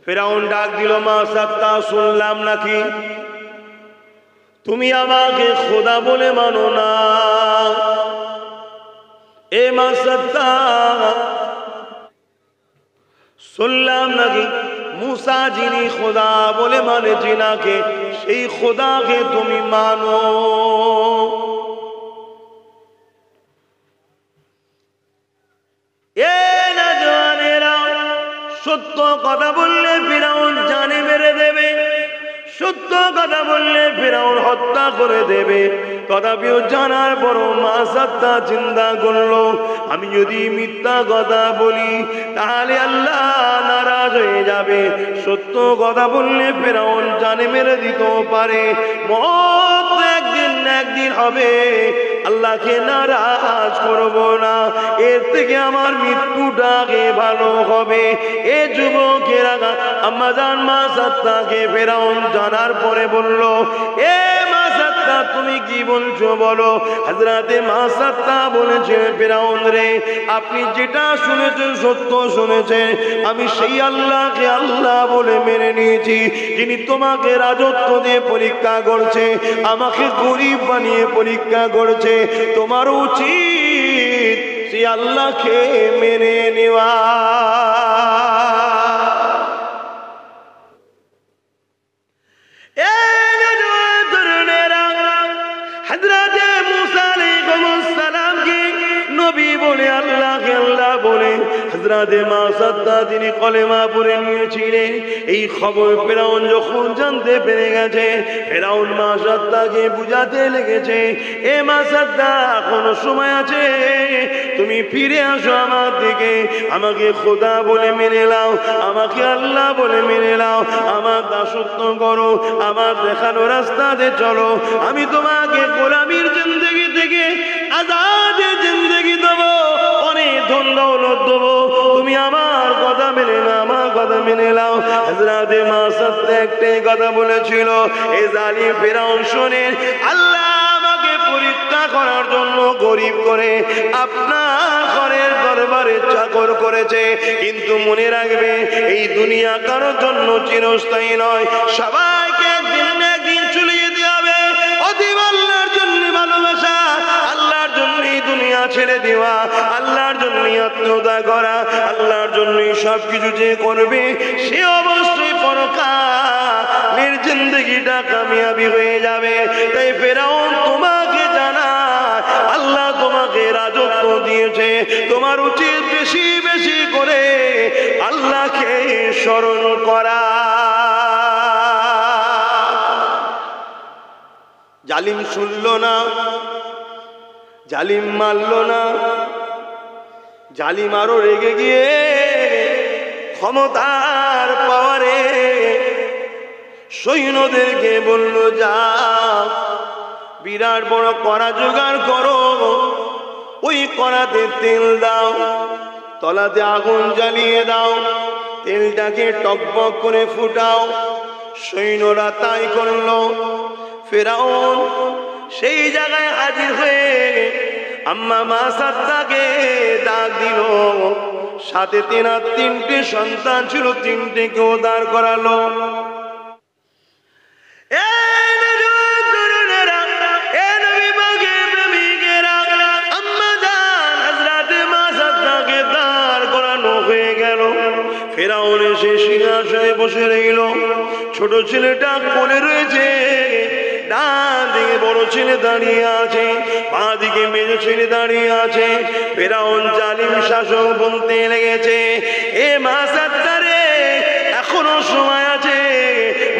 ফেরাউন ডাক দিল, মা সাত্তা, শুনলাম নাকি তুমি আমাকে খোদা বলে মানো না। এ মা সাত্তা, শুনলাম নাকি মুসা যিনি খোদা বলে মানে জিনাকে, সেই খোদাকে তুমি মানো। এ না জানেরা, সত্য কথা বললে ফিরাউন জানে মেরে দেবে, সত্য কথা বললে ফিরাউন হত্যা করে দেবে। তথাপিও জানার পরও মা সাত্তা চিন্তা করলো, আমি যদি মিথ্যা কথা বলি তাহলে আল্লাহ নারাজ হয়ে যাবে, সত্য কথা বললে ফিরাউন জানে মেরে দিতেও পারে, মত একদিন না একদিন হবে, আল্লাহকে নারাজ করব না, এর থেকে আমার মৃত্যুটাকে ভালো হবে। এ যুবকেরা আম্মাজান মা সাত্তাকে ফিরাউন জানার পরে বলল, এ মা সাত্তা তুমি কি বলছো বলো। হযরতে মা সাত্তা বলেছে, ফিরাউন রে, আপনি যেটা শুনেছেন সত্য শুনেছেন, আমি সেই আল্লাহকে আল্লাহ বলে মেনে নিয়েছি যিনি তোমাকে রাজত্ব দিয়ে পরীক্ষা করছে, আমাকে গরিব বানিয়ে পরীক্ষা করছে। তোমার উচিত সেই আল্লাহকে মেনে নেওয়া। হযরতে মুসা আলাইহিস সালামকে নবী বলে আল্লাহকে আল্লাহ বলে হযরতে মা সাত্তা তিনি কলেমা পড়ে নিয়েছিলেন। এই খবর ফেরাউন যখন জানতে পেরে গেছে, ফেরাউন মা সাত্তাকে বুঝাতে লেগেছে, এ মা সাত্তা এখনো সময় আছে, তুমি ফিরে আসো আমার দিকে, আমাকে খোদা বলে মেনে নাও, আমাকে আল্লাহ বলে মেনে নাও, আমার দাসত্ব করো, আমার দেখানো রাস্তাতে চলো, আমি তোমাকে গোলামীর জিন্দেগি থেকে আজাদের জিন্দেগি দেবো, অনেক ধন দৌলত দেবো, তুমি আমার কথা মেনে নাও, আমার কথা মেনে নাও। হযরতে মা সাত্তা একটাই কথা বলেছিল, এ জালিম ফেরাউন শোনেন, আল্লাহ আমাকে পরীক্ষা করার জন্য গরিব করে আপনার ঘরের দরবারে চাকর করেছে, কিন্তু মনে রাখবে এই দুনিয়া কারোর জন্য চিরস্থায়ী নয়, সবাইকে একদিন না একদিন চলে যেতে হবে। অতীব আল্লাহর জন্য ভালোবাসা, আল্লাহর জন্যই দুনিয়া ছেড়ে দেওয়া, আল্লাহর জন্যই আত্মীয়তা করা, আল্লাহর জন্যই সবকিছু যে করবে সে অবশ্যই পরকালের জিন্দেগিটা কামিয়াবি হয়ে যাবে। তাই ফেরাউন তোমাকে জানা, আল্লাহ তোমাকে রাজত্ব দিয়েছে, তোমার উচিত বেশি বেশি করে আল্লাহকে স্মরণ করা। জালিম শুনল না, জালিম মানল না, জালিম আরো রেগে গিয়ে ক্ষমতার পাওয়ারে সৈন্যদেরকে বলল, যা বিরাট বড় কড়া জোগাড় করো, ওই কড়াতে তেল দাও, তলাতে আগুন জ্বালিয়ে দাও, তেলটাকে টকবক করে ফুটাও। সৈন্যরা তাই করলো। ফেরাউন সেই জায়গায় হাজির হয়ে আম্মা মা সাত্তাকে ডাক দিল, সাথে তেনার তিনটে সন্তান ছিল, তিনটেকে উদ্ধার করালো। ফেরাউন এসে সিংহাসনে বসে রইল, ছোট ছেলেটা কোলে রয়েছে, ডান দিকে বড় ছেলে দাঁড়িয়ে আছে, বাঁ দিকে মেজ ছেলে দাঁড়িয়ে আছে। ফেরাউন জালিম শাসক বলতে লেগেছে, এ মা সাত্তা রে, এখনো সময় আছে,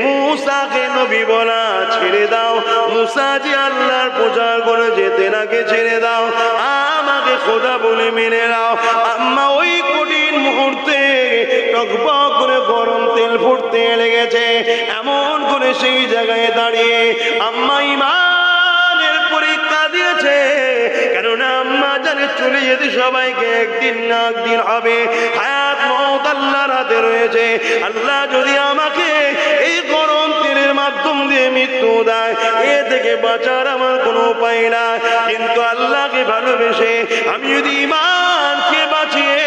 মুসাকে নবী বলা ছেড়ে দাও, মুসা যে আল্লাহর প্রচার করে যেতে নাকে ছেড়ে দাও, আমাকে খোদা বলে মেনে নাও। আম্মা ওই কঠিন মুহূর্তে টকবক করে গরম তেল ফুটতে লেগেছে, এমন করে সেই জায়গায় দাঁড়িয়ে আম্মা ইমানের পরীক্ষা দিয়েছে, কেননা আম্মা জানে চলে যেতে সবাইকে একদিন না একদিন হবে, হায়াত মওত আল্লাহর হাতে রয়েছে। আল্লাহ যদি আমাকে এই গরম তেলের মাধ্যম দিয়ে মৃত্যু দেয়, এ থেকে বাঁচার আমার কোনো উপায় না, কিন্তু আল্লাহকে ভালোবেসে আমি যদি ইমানকে বাঁচিয়ে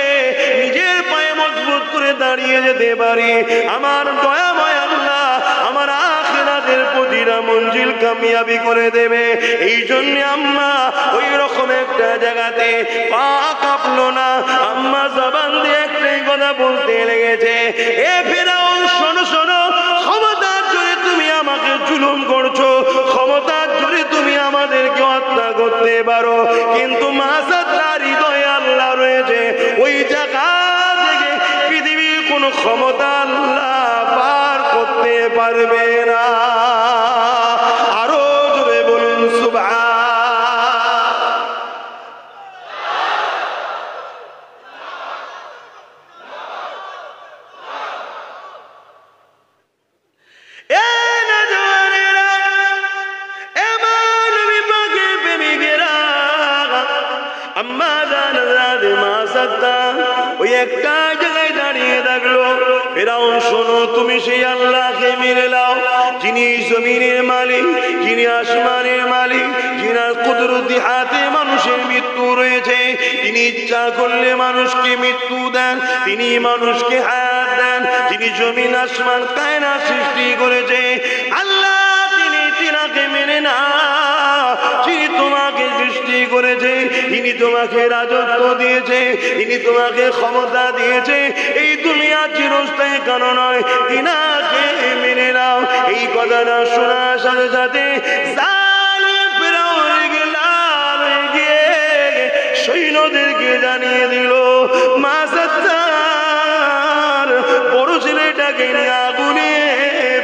নিজের পায়ে মজবুত করে করে দাঁড়িয়ে যেতে পারি। আমার দয়াময় আল্লাহ আমার আখিরাতের প্রতিটা মঞ্জিল কামিয়াবি করে দেবে। এই জন্য আম্মা ওই রকম একটা জায়গাতে পা কাঁপলো না, আম্মা জবান দিয়ে একটাই কথা বলতে লেগেছে, এ ফেরাউন শোনো শোনো, ক্ষমতার জোরে তুমি আমাকে জুলুম করছো, ক্ষমতার জোরে তুমি আমাদেরকে হত্যা করতে পারো, কিন্তু মাসাত্তার হৃদয়ে আল্লাহ রয়েছে। ওই জায়গা থেকে পৃথিবীর কোন ক্ষমতা আল্লাহ পার করতে পারবে না। আরো জোরে বলুন সুবহান। ওই একটা জায়গায় দাঁড়িয়ে থাকলো। ফেরাউন শোনো, তুমি সেই আল্লাহকে মেনে নাও যিনি জমিনের মালিক, যিনি আসমানের মালিক, যিনার কুদরতি হাতে মানুষের মৃত্যু রয়েছে, তিনি ইচ্ছা করলে মানুষকে মৃত্যু দেন, তিনি মানুষকে হায়াত দেন, যিনি জমিন আসমান কায়নাত সৃষ্টি করেছে আল্লাহ, তিনি তিনাকে মেনে না। যিনি তোমাকে সৃষ্টি করেছে, তিনি তোমাকে রাজত্ব দিয়েছে, তিনি তোমাকে ক্ষমতা দিয়েছে, এই দুনিয়া চিরস্থায়ী কেন নয়, তিনাকে মেনে নাও। এই কথাটা শোনার সাথে সাথে সৈন্যদেরকে জানিয়ে দিল, মাসাত্তার বড় ছেলেটাকে নিয়ে আগুনে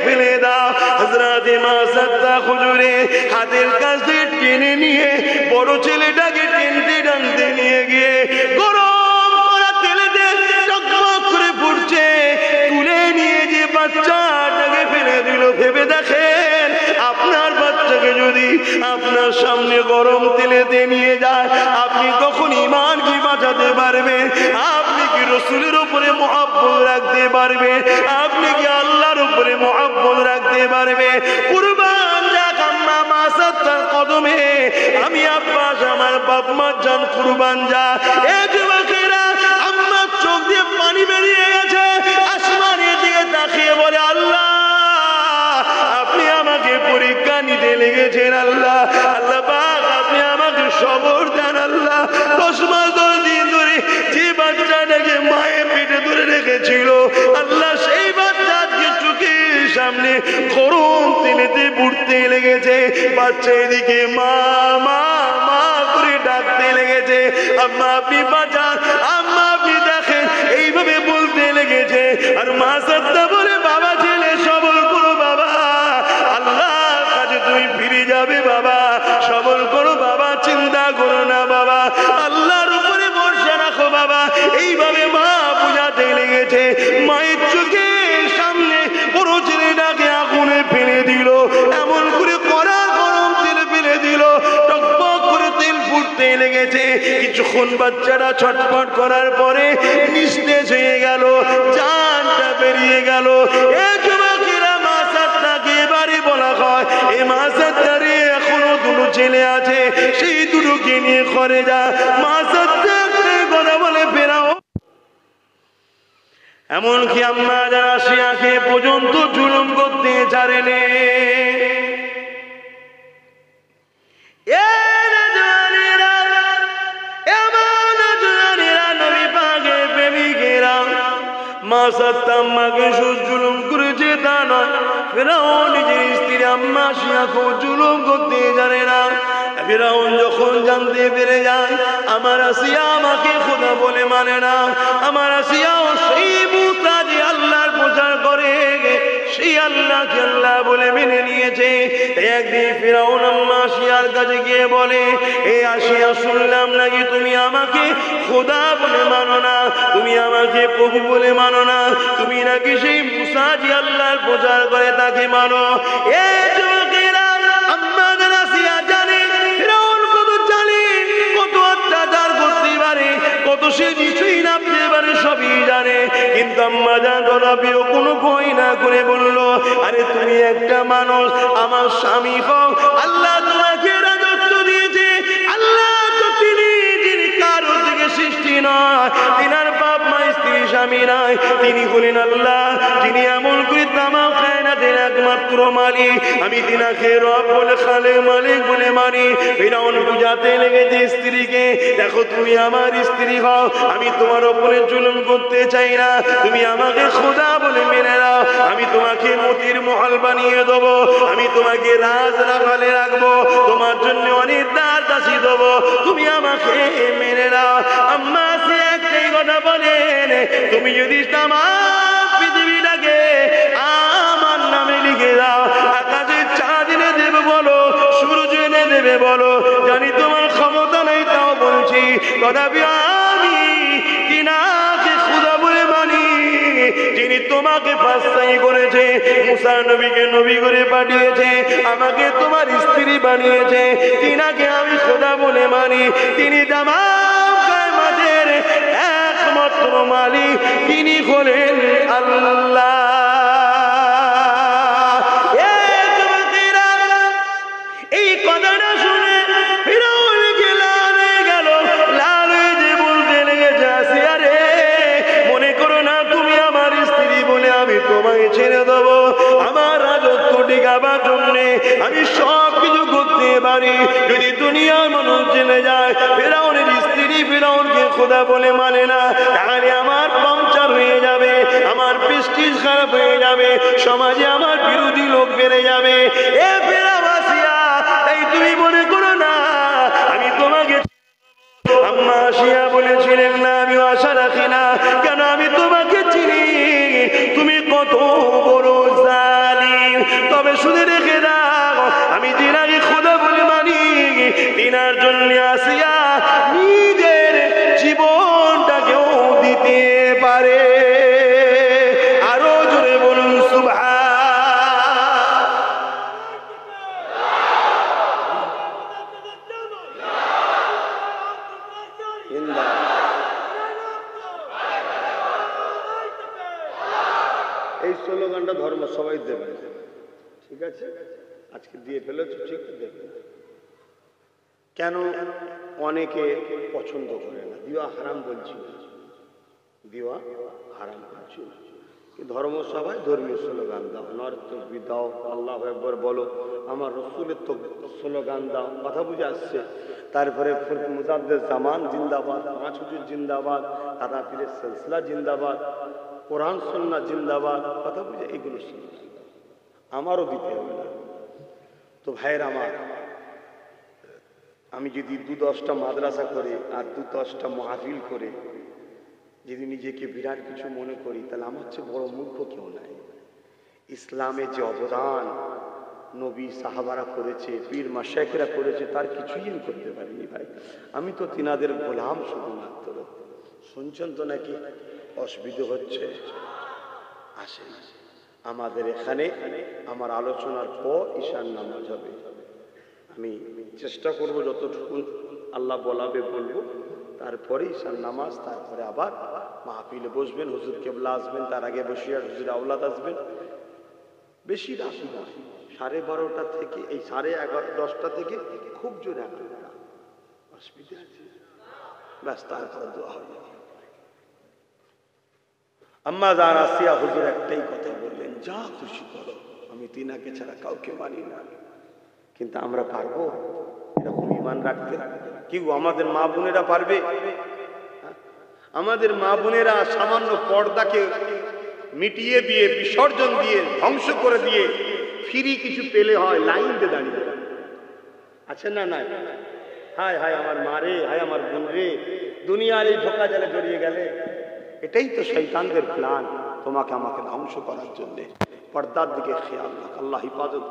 ফেলে দাও। হযরতে মাসাত্তা হুজুরে হাতের কাছ দিয়ে টেনে নিয়ে বড় ছেলেটাকে টেনতে টানতে নিয়ে গিয়ে গরম করা তেলেতে টকবক করে ফুটছে, তুলে নিয়ে যে বাচ্চাটাকে ফেলে দিল। ভেবে দেখেন, আপনার বাচ্চাকে যদি আপনার সামনে গরম তেলেতে নিয়ে যায়, আপনি তখন ঈমান কি বাঁচাতে পারবেন? আপনি কি রাসূলের উপরে মহব্বত রাখতে পারবেন? আপনি কি আল্লাহর উপরে মহব্বত রাখতে পারবেন? কুরবান যাক আম্মা মাসাত্তার কদমে, আমি আব্বাস আমার বাপ মা জান কুরবান যা। এ যুবকেরা, আম্মা চোখ দিয়ে পানি বেরিয়ে গেছে, আসমানের দিকে তাকিয়ে বলে, আল্লাহ আপনি আমাকে পরীক্ষা নিতে লেগেছেন, আল্লাহ আল্লাহ পাক আপনি আমাকে সবর দেন। আল্লাহ 10 মাস 10 দিন ধরে যে বাচ্চাটাকে মায়ের পেটে ধরে রেখেছিল, আল্লাহ সেই বাচ্চাকে চোখের সামনে গরম তেলেতে পুড়তে লেগেছে। বাচ্চা এদিকে মা মা মা করে ডাকতে লেগেছে, আম্মা আপনি বাঁচান, আম্মা আপনি দেখেন, এইভাবে বলতে লেগেছে। আর মা সাদ্দা বলে, বাবা ছেলে সবল করো বাবা, আল্লাহর কাছে তুমি ফিরে যাবে বাবা, সবল করো বাবা, চিন্তা করো না বাবা, আল্লাহর উপরে ভরসা রাখো বাবা। এইভাবে মা বুঝাতে লেগেছে। মায়ের চোখের সামনে বড় ছেলেটাকে আগুনে ফেলে দিল, এমন করে কড়া গরম তেল ফেলে দিল, টকবক করে তেল ফুটতে লেগেছে। কিছুক্ষণ বাচ্চারা ছটফট করার পরে নিস্তেজ হয়ে গেল, জানটা বেরিয়ে গেল। এ যুবকেরা, মাসাত্তাকে এবারে বলা হয়, এই মাসাত্তারে এখনো দুটো ছেলে আছে, সেই দুটোকে নিয়ে ঘরে যা। মাসাত্তাকে কথা বলে ফেরাও। এমনকি আম্মা যারা আসিয়াকে পর্যন্ত জুলুম করতে ছাড়েনে। মাসাত্তা আম্মাকে জুলুম করেছে তা নয়, ফেরাউন নিজের স্ত্রী আম্মা আসিয়াকেও জুলুম করতে জানে না। ফেরাউন যখন জানতে পেরে যায় আমার আসিয়া আমাকে খোদা বলে মানে না, আমার আসিয়াও সেই মুসা যে আল্লাহর প্রচার করে সেই আল্লাহকে আল্লাহ বলে মেনে নিয়েছে। একদিন ফেরাউন আম্মা আসিয়ার কাছে গিয়ে বলে, এ আসিয়া শুনলাম নাকি তুমি আমাকে খোদা বলে মানো না, তুমি আমাকে প্রভু বলে মানো না, তুমি নাকি সেই মুসা যে আল্লাহর প্রচার করে তাকে মানো। এ যুবকেরা, আম্মা আসিয়া জানে ফেরাউন কত জানে, কত অত্যাচার করতে পারে, কত সে কিছুই নামতে পারে, সবই জানে। কিন্তু আম্মা জান তথাপিও কোনো ভয় না করে বলল, আরে তুমি একটা মানুষ, আমার স্বামী হও, আল্লাহ তোমাকে রাজত্ব দিয়েছে, আল্লাহ তো তিনি যিনি কারো থেকে সৃষ্টি নয়, তিনার বাপ মা স্ত্রী স্বামী নয়, তিনি হলেন আল্লাহ, যিনি এমন করে তামাম কায়নাতের একমাত্র মালিক। আমি তিনাকে রব বলে, খালেক, মালিক বলে মানি। ফিরাউন বুঝাতে লেগেছে স্ত্রীকে, দেখো তুমি আমার স্ত্রী হও, আমি তোমার ওপরে জুলুম করতে চাই না, তুমি আমাকে খোদা বলে মেনে নাও, আমি তোমাকে মতির মহল বানিয়ে দেবো, আমি তোমাকে রাজরাখালে রাখবো, তোমার জন্য অনেক দাসী দেবো, তুমি আমাকে মেনে নাও। আম্মা সে একটাই কথা বলেন, তুমি যদি তামাম পৃথিবীটাকে আমার নামে লিখে দাও, আকাশে চাঁদ এনে দেবে বলো, সূর্য এনে দেবে বলো, জানি তোমার ক্ষমতা নেই, তাও বলছি, তথাপি আমি তিনাকে খোদা বলে মানি, যিনি তোমাকে বাছাই করেছে, মুসা নবীকে নবী করে পাঠিয়েছে, আমাকে তোমার স্ত্রী বানিয়েছে, তিনাকে আমি খোদা বলে মানি। তিনি তামাম কায়নাতের একমাত্র মালিক, তিনি হলেন আল্লাহ। এই কথাটা শুনে ফিরাউন লাল হয়ে গেল, লাল হয়ে যে বলতে লেগেছে, আসিয়া রে, মনে করো না তুমি আমার স্ত্রী বলে আমি তোমায় ছেড়ে দেবো, আমার রাজত্ব টিকাবার জন্যে আমি সব কিছু করতে পারি। যদি দুনিয়ার মানুষ জেনে যায় ফিরাউনের স্ত্রী ফিরাউনকে খোদা বলে মানে না, তাহলে আমার পাংচার হয়ে যাবে, আমার প্রেস্টিজ খারাপ হয়ে যাবে, সমাজে আমার বিরোধী লোক বেড়ে যাবে। এ ফিরাউন, তাই তুমি মনে করো না আমি তোমাকে। আম্মা আসিয়া বলেছিলেন, না আমি আশা রাখি না, কেন আমি তোমাকে চিনি, তুমি কত বড় জালিম। তবে শুনে রেখে দাও, আমি যিনাকে খোদা বলে মানি, তিনার জন্য আসিয়া নিজের জীবনটাকেও দিতে পারে। আরো জোরে বলুন সুবহান। এই স্লোগানটা ধর্ম সবাই দেবে, ঠিক আছে? আজকে দিয়ে ফেলেছ, ঠিক দেবে। কেন অনেকে পছন্দ করে না, দিওয়া হারাম বলছি না, দিওয়া হারাম বলছি না, ধর্ম সবাই ধর্মীয় স্লোগান দাও, নর্তকবি দাও, আল্লাহু আকবার বলো, আমার রসুলের তো স্লোগান দাও, কথা বুঝে আসছে। তারপরে মুজাদ্দেদ জামান জিন্দাবাদ, 5 হুজুর জিন্দাবাদ, দাদা পীরের সিলসিলা জিন্দাবাদ, কোরআন সুন্নাহ জিন্দাবাদ, কথা বুঝে এগুলো স্লোগান আমারও দিতে হবে না। তো ভাইয়ের আমার, আমি যদি 2-10টা মাদ্রাসা করে আর 2-10টা মাহফিল করে যদি নিজেকে বিরাট কিছু মনে করি, তাহলে আমার চেয়ে বড় মূর্খ কেউ নাই। ইসলামের যে অবদান নবী সাহাবারা করেছে, পীর মাশায়েখরা করেছে, তার কিছুই আমি করতে পারিনি ভাই। আমি তো তিনাদের গোলাম শুধুমাত্র। শুনছেন তো নাকি অসুবিধা হচ্ছে? আসেন, আমাদের এখানে আমার আলোচনার পর ঈশান নামাজ হবে। আমি চেষ্টা করব যতটুকু আল্লাহ বলাবে বলবো, তারপরে ঈশান নামাজ, তারপরে আবার মাহফিলে বসবেন, হুজুর কেবলা আসবেন, তার আগে বসিয়ার হুজুর আওলাদ আসবেন। বেশি রাশি না, 12:30 থেকে এই 11:30 থেকে খুব জোরে একটা অসুবিধা আছে, ব্যাস তারপরে দোয়া হয়ে যাবে। আম্মা জান আসিয়া হুজুর একটাই কথা বললেন, যা খুশি করো, আমি তিনাকে ছাড়া কাউকে মানি না। কিন্তু আমরা পারবো এরকম ঈমান রাখতে? কি আমাদের মা বোনেরা পারবে? আমাদের মা বোনেরা সামান্য পর্দাকে মিটিয়ে দিয়ে, বিসর্জন দিয়ে, ধ্বংস করে দিয়ে ফ্রি কিছু পেলে হয় লাইন দিয়ে দাঁড়িয়ে আছে না? নাই। হায় হায় আমার মা রে, হায় আমার বোন রে, দুনিয়ার এই ধোঁকা জালে জড়িয়ে গেলে। এটাই তো শয়তানদের প্ল্যান, তোমাকে আমাকে ধ্বংস করার জন্য। পর্দার দিকে খেয়াল রাখ, আল্লাহ হিফাজত।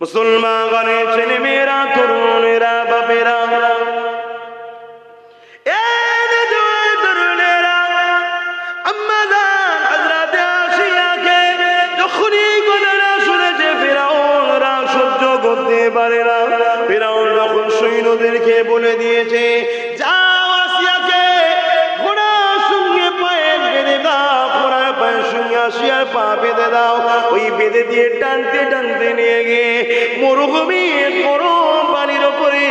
মুসলমানের ছেলে মেয়েরা, তরুণেরা, বাপেরা, সৈন্যদেরকে বলে দিয়েছে, যাও আসিয়াকে ঘোড়ার সঙ্গে পায়ে বেঁধে দাও, ঘোড়ার পায়ের সঙ্গে আসিয়ার পা বেঁধে দাও। ওই বেঁধে দিয়ে টানতে টানতে নিয়ে গিয়ে মরুভূমি গরম পানির ওপরে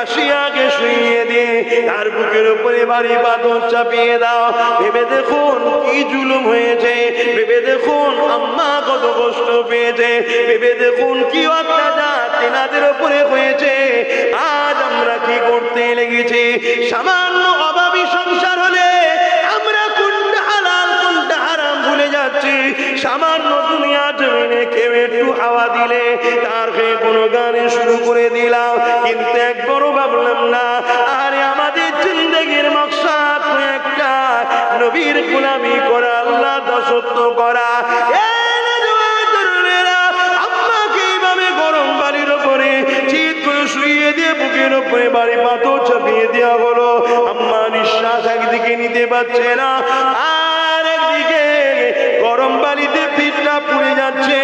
আসিয়াকে শুইয়ে দিয়ে তার বুকের উপরে বাড়ি পাথর চাপিয়ে দাও। ভেবে দেখুন কি জুলুম হয়েছে, ভেবে দেখুন আম্মা কত কষ্ট পেয়েছে, ভেবে দেখুন কি অত্যাচার তেনাদের উপরে হয়েছে। আজ আমরা কি করতে লেগেছি? সামান্য অভাবী সংসার হলে আমরা কোনটা হালাল কোনটা হারাম ভুলে যাচ্ছি। সামান্য দুনিয়া জমিনে কেউ একটু হাওয়া দিলে তার হয়ে কোনো গানে শুরু করে দিলাম, কিন্তু একবারও ভাবলাম না আরে আমাদের জিন্দেগির মকসাদ তো একটা, নবীর গোলামি করা, আল্লাহ দাসত্ব করা। আম্মাকে এইভাবে গরম বাড়ির উপরে চিৎ করে শুইয়ে দিয়ে বুকের উপরে বাড়ি পাথর চাপিয়ে দেওয়া হলো। আম্মা নিঃশ্বাস একদিকে নিতে পারছে না, আর একদিকে গরম বাড়িতে পিঠটা পুড়ে যাচ্ছে।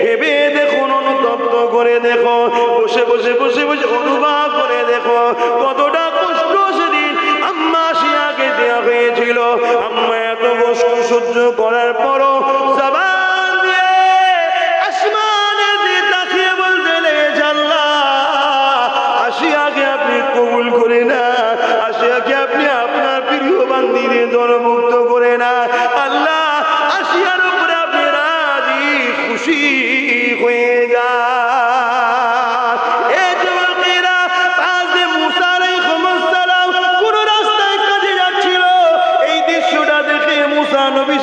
ভেবে দেখুন, অনুতপ্ত করে দেখো, বসে বসে বসে বসে অনুভব করে দেখো কতটা কষ্ট সেদিন আম্মা শিয়াকে দেওয়া হয়েছিল। আম্মা এত কষ্ট সহ্য করার পরও জবান দিয়ে আসমানের দিকে তাকিয়ে বলতে লেগেছে, আল্লাহ আসিয়াকে আপনি কবুল করে না, আসিয়াকে আপনি আপনার প্রিয় বান্দিদের দলমুক্ত করে না। আল্লাহ আসিয়ার উপরে আপনি রাজি খুশি হয়ে যা।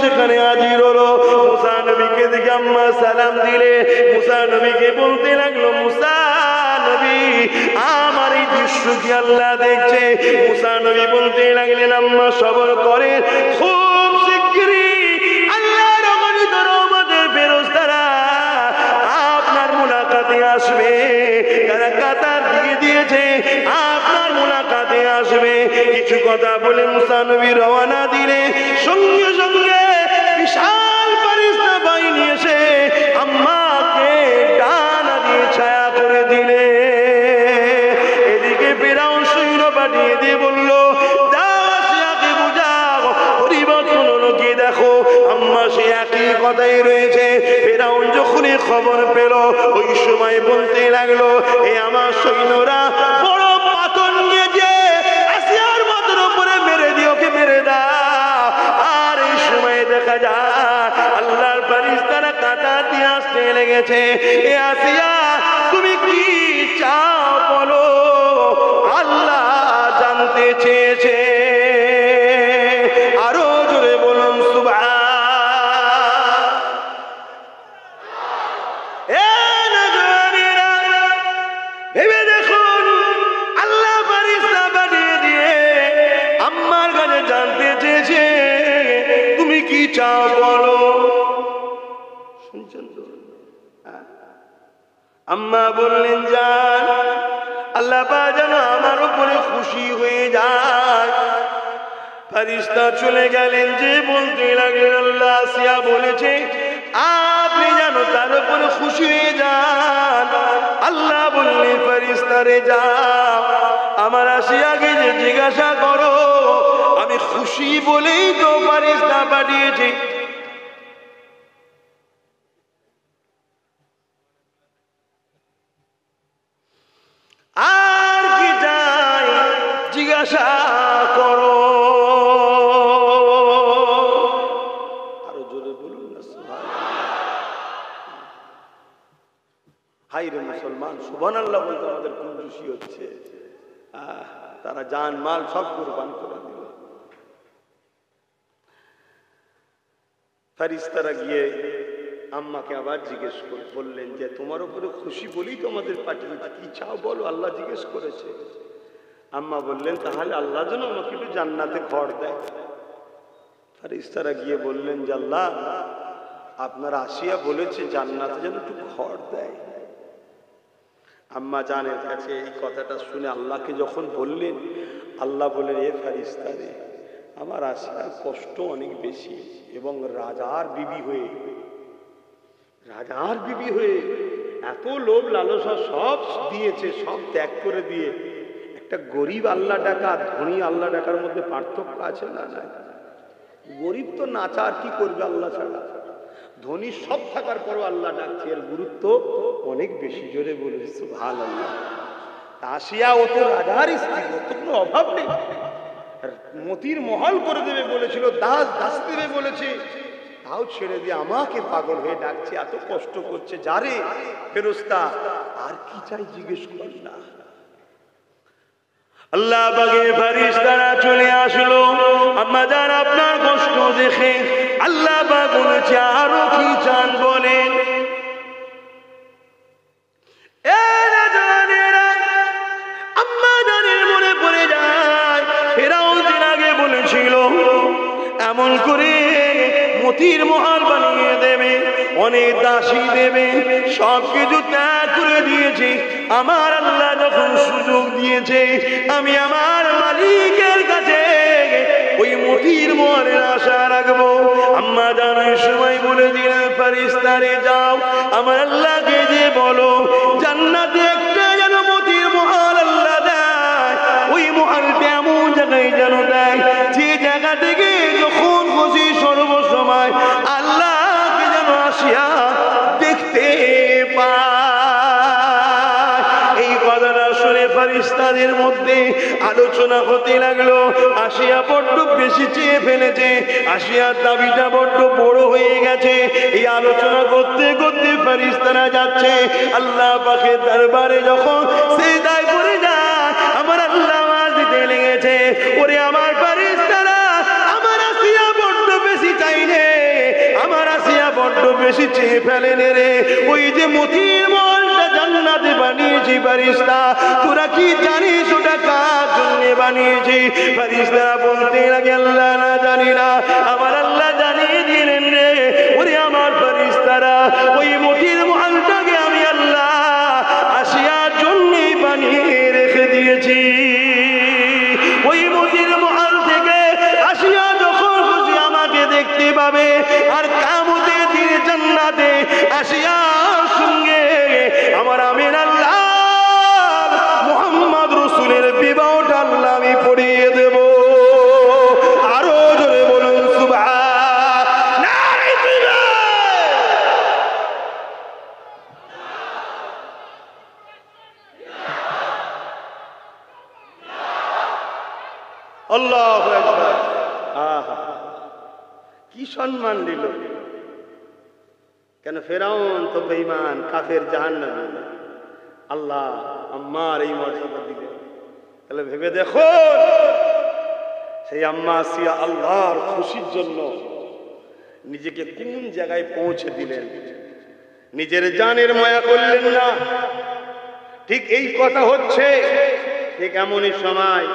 সেখানে হাজির হলো। মুসা নবীকে দেখে আম্মা সালাম দিলে মুসা নবীকে বলতে লাগলো, মুসা নবী আমার এই দৃশ্য কি আল্লাহ দেখছে? মুসা নবী বলতে লাগলেন, আম্মা সবর করে, খুব শিগগিরই আল্লাহর অগণিত রহমতের ফেরেশতারা আপনার মুলাকাতে আসবে। তারা কাতার দিয়ে দিয়েছে, আপনার মুলাকাতে আসবে। কিছু কথা বলে মুসা নবী রওনা দিলে সঙ্গে সঙ্গে বিশাল ফেরেশতা বাহিনী এসে আম্মাকে ডানা দিয়ে ছায়া করে দিলে। এদিকে ফিরআউন সৈন্য পাঠিয়ে দিয়ে বলল, যাও আসিয়াকে বুঝাও পরিবর্তন হলো কি দেখো। আম্মা সে একই কথাই রয়েছে। ফিরআউন যখনই খবর পেল ওই সময় বলতে লাগলো, এ আমার সৈন্যরা বড় পাথর নিয়ে যে আসিয়ার মাথার উপরে মেরে দিও, ওকে মেরে দাও। আর এই সময় দেখা যায় আল্লাহর ফেরেশতারা কাঁটা দিয়ে আসতে লেগেছে। এ আসিয়া তুমি কি চাও বলো, আল্লাহ জানতে চেয়েছে। আরো জোরে বলুন সুবহান। ভেবে দেখুন আল্লাহ ফেরেশতা পাঠিয়ে দিয়ে আম্মার কাছে জানতে চেয়েছে তুমি কি চাও বলো। শুনছেন তো? আম্মা বললেন, যান আল্লাহ পাক যেন আমার উপরে খুশি হয়ে যায়। ফেরেশতা চলে গেলেন, যে বলতে লাগলেন, আল্লাহ আসিয়া বলেছে আপনি যেন তার উপরে খুশি হয়ে যান। আল্লাহ বললেন, ফেরেশতারে যাও আমার আসিয়াকে যে জিজ্ঞাসা করো, আমি খুশি বলেই তো ফেরেশতা পাঠিয়েছি। আর কি চাই জিজ্ঞাসা করো। আরো জোরে বলুন না সুবহানাল্লাহ। হাই রে মুসলমান, সুবহানাল্লাহ বলতে আমাদের কোন খুশি হচ্ছে। তারা জান মাল সব কুরবান করে দিল। ফেরেশতারা গিয়ে আম্মাকে আবার জিজ্ঞেস করে বললেন যে তোমার উপরে খুশি বলেই তো আমাদের পাঠিয়েছে, কি চাও বলো, আল্লাহ জিজ্ঞেস করেছে। আম্মা বললেন, তাহলে আল্লাহ যেন আমাকে একটু জান্নাতে ঘর দেয়। ফেরেশতারা গিয়ে বললেন যে আল্লাহ আপনার আসিয়া বলেছে জান্নাতে যেন একটু ঘর দেয়। আম্মা জানের কাছে এই কথাটা শুনে আল্লাহকে যখন বললেন, আল্লাহ বললেন, এ ফেরেশতারে আমার আসিয়ার কষ্ট অনেক বেশি, এবং রাজার বিবি হয়ে এত লোভ লালসা সব দিয়েছে, সব ত্যাগ করে দিয়ে একটা গরিব আল্লাহ ডাকা ধনী আল্লাহ ডাকার মধ্যে পার্থক্য আছে না? না, গরিব তো নাচা আর কি করবে আল্লাহ ছাড়া, ধনী সব থাকার পরও আল্লাহ ডাকছে, এর গুরুত্ব অনেক বেশি। জোরে বলে সুবহানাল্লাহ। আসিয়া ও তো রাজার স্ত্রী, ও তো কোনো অভাব নেই, মতির মহল করে দেবে বলেছিল, দাস দাস দেবে বলেছে, তাও ছেড়ে দিয়ে আমাকে পাগল হয়ে ডাকছে, এত কষ্ট করছে। যারে ফেরেশতা আর কি চাই জিজ্ঞেস করেন না। আল্লাহ পাকের ফেরেশতারা চলে আসলো। আম্মা জান আপনার কষ্ট দেখে আল্লাহ পাক বলেছে আরো কি চান বলেন। আম্মা জানের মনে পড়ে যায় ফেরাউন দিন আগে বলেছিল এমন করে মতির মহল বানিয়ে দেবে, অনেক দাসী দেবে, সবকিছু ত্যাগ করে দিয়েছে। আমার আল্লাহ যখন সুযোগ দিয়েছে আমি আমার মালিকের কাছে ওই মতির মহলের আশা রাখবো। আম্মা জান ওই সময় বলে দিলেন ফেরেশতারে যাও আমার আল্লাহকে যে বলো জান্নাতে একটা যেন মতির মহল আল্লাহ দেয়, ওই মহলটা এমন জায়গায় যেন দেয় যে জায়গা থেকে যখন খুশি সর্বসময় আল্লাহকে যেন আসিয়া দেখতে পায়। এই কথাটা শুনে ফেরেশতাদের মধ্যে আলোচনা হতে লাগলো। আসিয়া বড্ড বেশি চেয়ে ফেলেছে, আসিয়ার দাবিটা বড্ড বড় হয়ে গেছে। এই আলোচনা করতে করতে ফেরেশতারা যাচ্ছে আল্লাহ পাকের দরবারে, যখন সিজদায় পড়ে যায় আমার আল্লাহ আওয়াজ দিতে লেগেছে ওরে আমার ফেরেশতারা আমার আসিয়া বড্ড বেশি চাইনে, আমার আসিয়া বড্ড বেশি চেয়ে ফেলেন রে। ওই যে মতির মহলটা জান্নাতে বানিয়েছি ফেরেশতা, তোরা কি জানিস ওটা কার জন্য বানিয়েছি? ফেরেশতারা বলতে লাগে আল্লাহ না জানি না, আমার আল্লাহ জানিয়ে দিলেন রে ওরে আমার ফেরেশতারা ওই মতির মহলটাকে আমি আল্লাহ আসিয়ার জন্যই বানিয়ে রেখে দিয়েছি। ওই মতির মহল থেকে আসিয়া যখন খুশি আমাকে দেখতে পাবে, আর কিয়ামতের দিনে জান্নাতে আসিয়ার সঙ্গে আমার আমিন আল্লাহ মুহাম্মদ রাসূলের বিবাহটা আল্লাহ আমি পড়িয়ে দেব। আরো জোরে বলুন সুবহানাল্লাহ। আল্লাহু আকবার। আহা কি সম্মান দিল! কেন ফেরাউন তো বেঈমান কাফের জাহান্নামী, আল্লাহ আম্মার এই মর্যাদা দিলেন। তাহলে ভেবে দেখো সেই আম্মা আসিয়া আল্লাহর খুশির জন্য নিজেকে কোন জায়গায় পৌঁছে দিলেন, নিজের জানের মায়া করলেন না। ঠিক এই কথা হচ্ছে, ঠিক এমনই সময়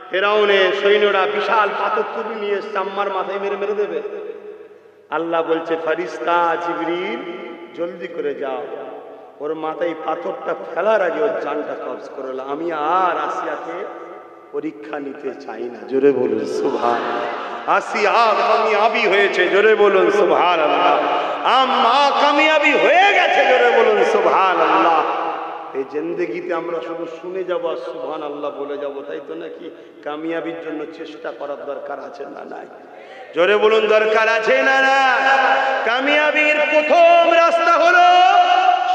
ফেরাউনের সৈন্যরা বিশাল পাথর তুলে নিয়ে এসে আম্মার মাথায় মেরে মেরে দেবে। আল্লাহ বলছে ফেরেশতা জিবরিল জলদি করে যাও, ওর মাথায় পাথরটা ফেলার আগে ওর জানটা কবজ করলো। আমি আর আসিয়াকে পরীক্ষা নিতে চাই না। জোরে বলুন সুবহানাল্লাহ। আসিয়া কামিয়াবি হয়েছে, জোরে বলুন সুবহানাল্লাহ। আম্মা কামিয়াবি হয়ে গেছে, জোরে বলুন সুবহানাল্লাহ। এই জিন্দেগিতে আমরা শুধু শুনে যাব আর সুবহানাল্লাহ বলে যাব, তাই তো নাকি? কামিয়াবির জন্য চেষ্টা করার দরকার আছে না নাই? জোরে বলুন দরকার আছে না না? কামিয়াবির প্রথম রাস্তা হলো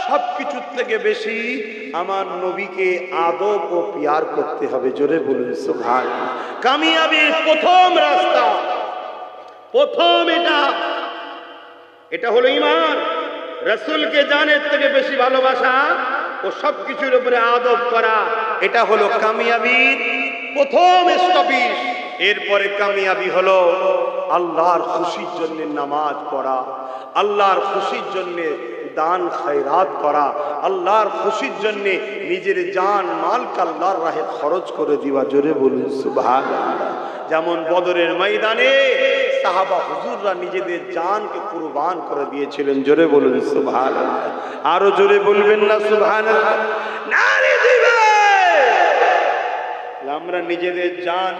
সবকিছুর থেকে বেশি আমার নবীকে আদব ও পিয়ার করতে হবে। জোরে বলুন সুবহানাল্লাহ। কামিয়াবির প্রথম রাস্তা, প্রথম এটা হলো ঈমান। রাসূলকে জানের থেকে বেশি ভালোবাসা ও সবকিছুর উপরে আদব করা, এটা হলো কামিয়াবির প্রথম স্টপিস। এরপরে কামিয়াবি হলো আল্লাহর খুশির জন্য নামাজ পড়া, আল্লাহর খুশির জন্য দান খয়রাত করা, আল্লাহর খুশির জন্য নিজের জান মালকে আল্লাহর রাহে খরচ করে দিবা। জোরে বলুন সুবহানাল্লাহ। যেমন বদরের ময়দানে সাহাবা হুজুররা নিজেদের জানকে কুরবান করে দিয়েছিলেন। জোরে বলুন সুবহানাল্লাহ। আরো জোরে বলবেন না সুবহানাল্লাহ? নারে দিবে। আমরা নিজেদের জান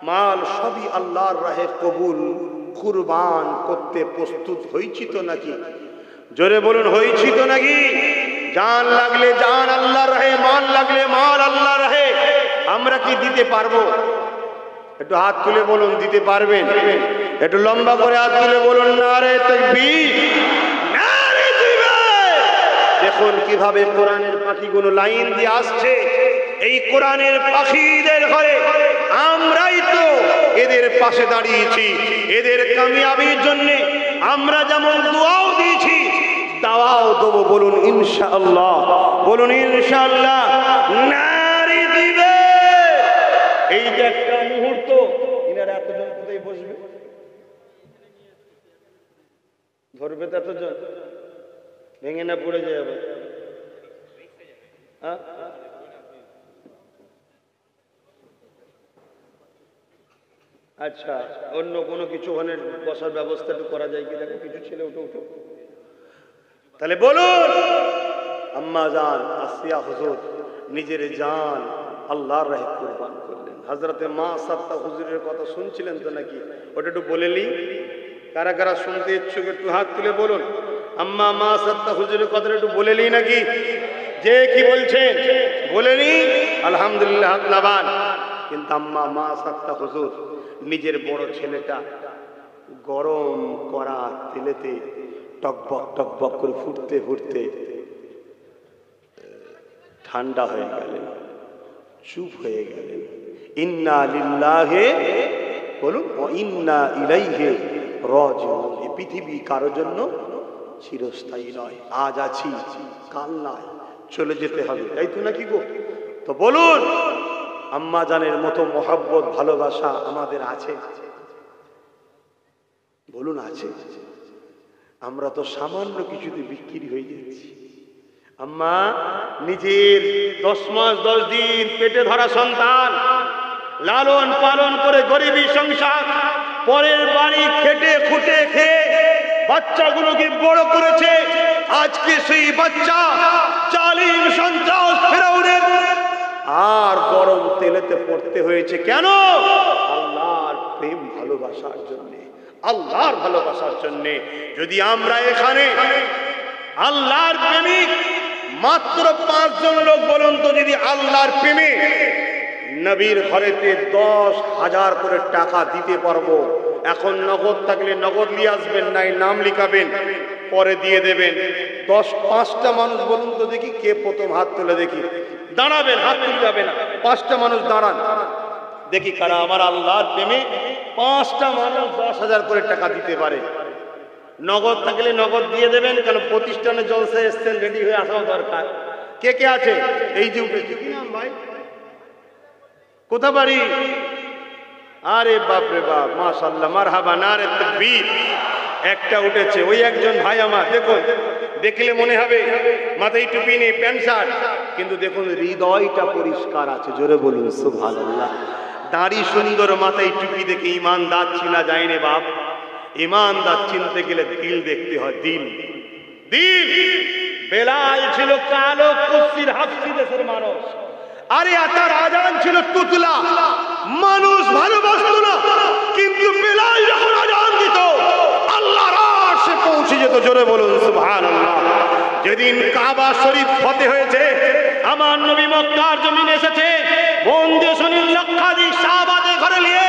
মাল সবই আল্লাহর রাহে কবুল কুরবান করতে প্রস্তুত হইছি তো নাকি? জোরে বলুন হইছি তো নাকি? জান লাগলে জান আল্লাহর রাহে, মাল লাগলে মাল আল্লাহর রাহে। আমরা কি দিতে পারবো? একটু হাত তুলে বলুন দিতে পারবেন? একটু লম্বা করে হাত তুলে বলুন নারে তাকবীর, নারে তাকবীর। দেখুন কিভাবে কোরআনের পাখিগুলো লাইন দিয়ে আসছে। এই কোরআনের পাখিদের ঘরে আমরাই তো এদের পাশে দাঁড়িয়েছি। এদের কামিয়াবির জন্য আমরা যেমন দোয়াও দিয়েছি, দাওয়াও দেবো। বলুন ইনশাআল্লাহ, বলুন ইনশাআল্লাহ। নারী দিবে। এই যে একটা মুহূর্ত, ইনারা এতজন কোথায় বসবে? ধরবে তো এতজন, ভেঙে না পড়ে যাবে। আচ্ছা, অন্য কোনো কিছু ওখানে বসার ব্যবস্থা একটু করা যায় কি? দেখো কিছু ছেলে উঠো উঠো। তাহলে বলুন, আম্মা জান আসিয়া হুজুর নিজের জান আল্লাহর রাহে কুরবান করলেন। হযরতে মা সাত্তা হুজুরের কথা শুনছিলেন তো নাকি? ওটা একটু বলেলি। কারা কারা শুনতে ইচ্ছুক একটু হাত তুলে বলুন। আম্মা মা সাত্তা হুজুরের কথাটা একটু বলেলি নাকি? যে কি বলছেন বলেনি? আলহামদুলিল্লাহ, হাত নামান। কিন্তু আম্মা মা সাত্তা হুজুর নিজের বড় ছেলেটা গরম করা তেলেতে টকবক টকবক করে ফুটতে ফুটতে ঠান্ডা হয়ে গেলেন, চুপ হয়ে গেলেন। ইন্না লিল্লাহি, বলুন ইন্না ইলাইহি রাজিউন। এই পৃথিবী কারোর জন্য চিরস্থায়ী নয়। আজ আছি কাল নাই, চলে যেতে হবে, তাই তো নাকি গো? তো বলুন, আম্মা জানের মতো মহব্বত ভালোবাসা আমাদের আছে? বলুন আছে? আমরা তো সামান্য কিছুতে বিক্রি হয়ে যাচ্ছি। আম্মা নিজের 10 মাস 10 দিন পেটে ধরা সন্তান লালন পালন করে গরিবী সংসার, পরের বাড়ি খেটে খুঁটে খেয়ে বাচ্চাগুলোকে বড় করেছে। আজকে সেই বাচ্চা জালিম সন্ত্রাস ফেরাউনের আর গরম তেলেতে পড়তে হয়েছে কেন? আল্লাহর প্রেম ভালোবাসার জন্য, আল্লাহর ভালোবাসার জন্য। যদি আমরা এখানে আল্লাহর প্রেমিক মাত্র 5 জন লোক, বলুন তো, যদি আল্লাহর প্রেমে নবীর ঘরেতে 10,000 করে টাকা দিতে পারবো। এখন নগদ থাকলে নগদ নিয়ে আসবেন, নাই নাম লিখাবেন, পরে দিয়ে দেবেন। 5টা মানুষ বলুন তো দেখি, কে প্রথম হাত তুলে দেখি? দাঁড়াবেন, হাত তুলে যাবে না। 5টা মানুষ দাঁড়ান দেখি কারা আমার আল্লাহর প্রেমে 5টা মানুষ 10,000 করে টাকা দিতে পারে। নগদ থাকলে নগদ দিয়ে দেবেন, কারণ প্রতিষ্ঠানে জলসা এসছেন, রেডি হয়ে আসাও দরকার। কে কে আছে? এই যে উঠেছে, কি নাম ভাই? কোথা বাড়ি? আরে বাপ রে বাপ, মাশাআল্লাহ, মারহাবা, নারে তাকবীর। একটা উঠেছে, ওই একজন ভাই আমার। দেখুন, দেখলে মনে হবে মাথায় টুপি নেই, প্যান্ট শার্ট, কিন্তু দেখুন হৃদয়টা পরিষ্কার আছে। জোরে বলুন সুবহানাল্লাহ। দাড়ি সুন্দর, মাথায় টুপি দেখে ইমানদার চিনা যায় না বাপ। ইমানদার চিনতে গেলে দিল দেখতে হয়, দিল। দিল। বেলাল ছিল কালো কুস্তির হাফসি দেশের মানুষ। আরে তার আজান ছিল তুতলা, মানুষ ভালোবাসত না, কিন্তু বেলাল যখন আজান দিত আল্লাহর আরশে পৌঁছে যেত। জোরে বলুন সুবহানাল্লাহ। যেদিন কাবা শরীফ ফতেহ হয়েছে, আমার নবী মক্কার জমিনে এসেছে, বন্দে শুনিল লক্ষাধিক সাহাবাদের ঘরে নিয়ে,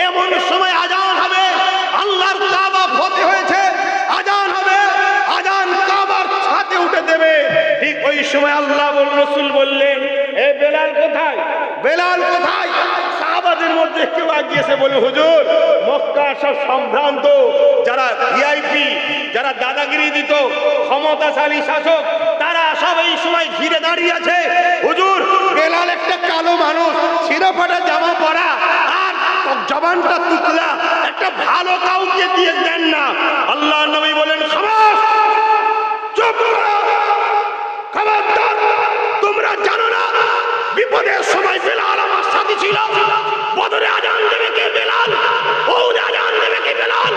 এমন সময় আজান হবে, আল্লাহর কাবা ফতেহ হয়েছে, আজান হবে, আজান কাবার ছাদে উঠে দেবে। ঠিক ওই সময় আল্লাহ রাসূল বললেন, এ বেলাল কোথায়? বেলাল কোথায়? সাহাবাদের মধ্যে কেউ আগিয়েছে বলে, হুজুর, মক্কার সব সম্ভ্রান্ত যারা ভিআইপি, যারা দাদাগিরি দিত, ক্ষমতাশালী শাসক, তারা সব এই সময় ঘিরে দাঁড়িয়ে আছে। হুজুর, বেলাল একটা কালো মানুষ, ছিঁড়াফাটা জামা পরা, আর জবানটা তুতলা, একটা ভালো কাউকে দিয়ে দেন না। আল্লাহর নবী বলেন, খামোশ, চুপ করো, খবরদার, তোমরা জানো না বিপদের সময় বেলাল আমার সাথী ছিল। বদরে আজান দেবে কে? বেলাল। ওহুদে আজান দেবে কে? বেলাল।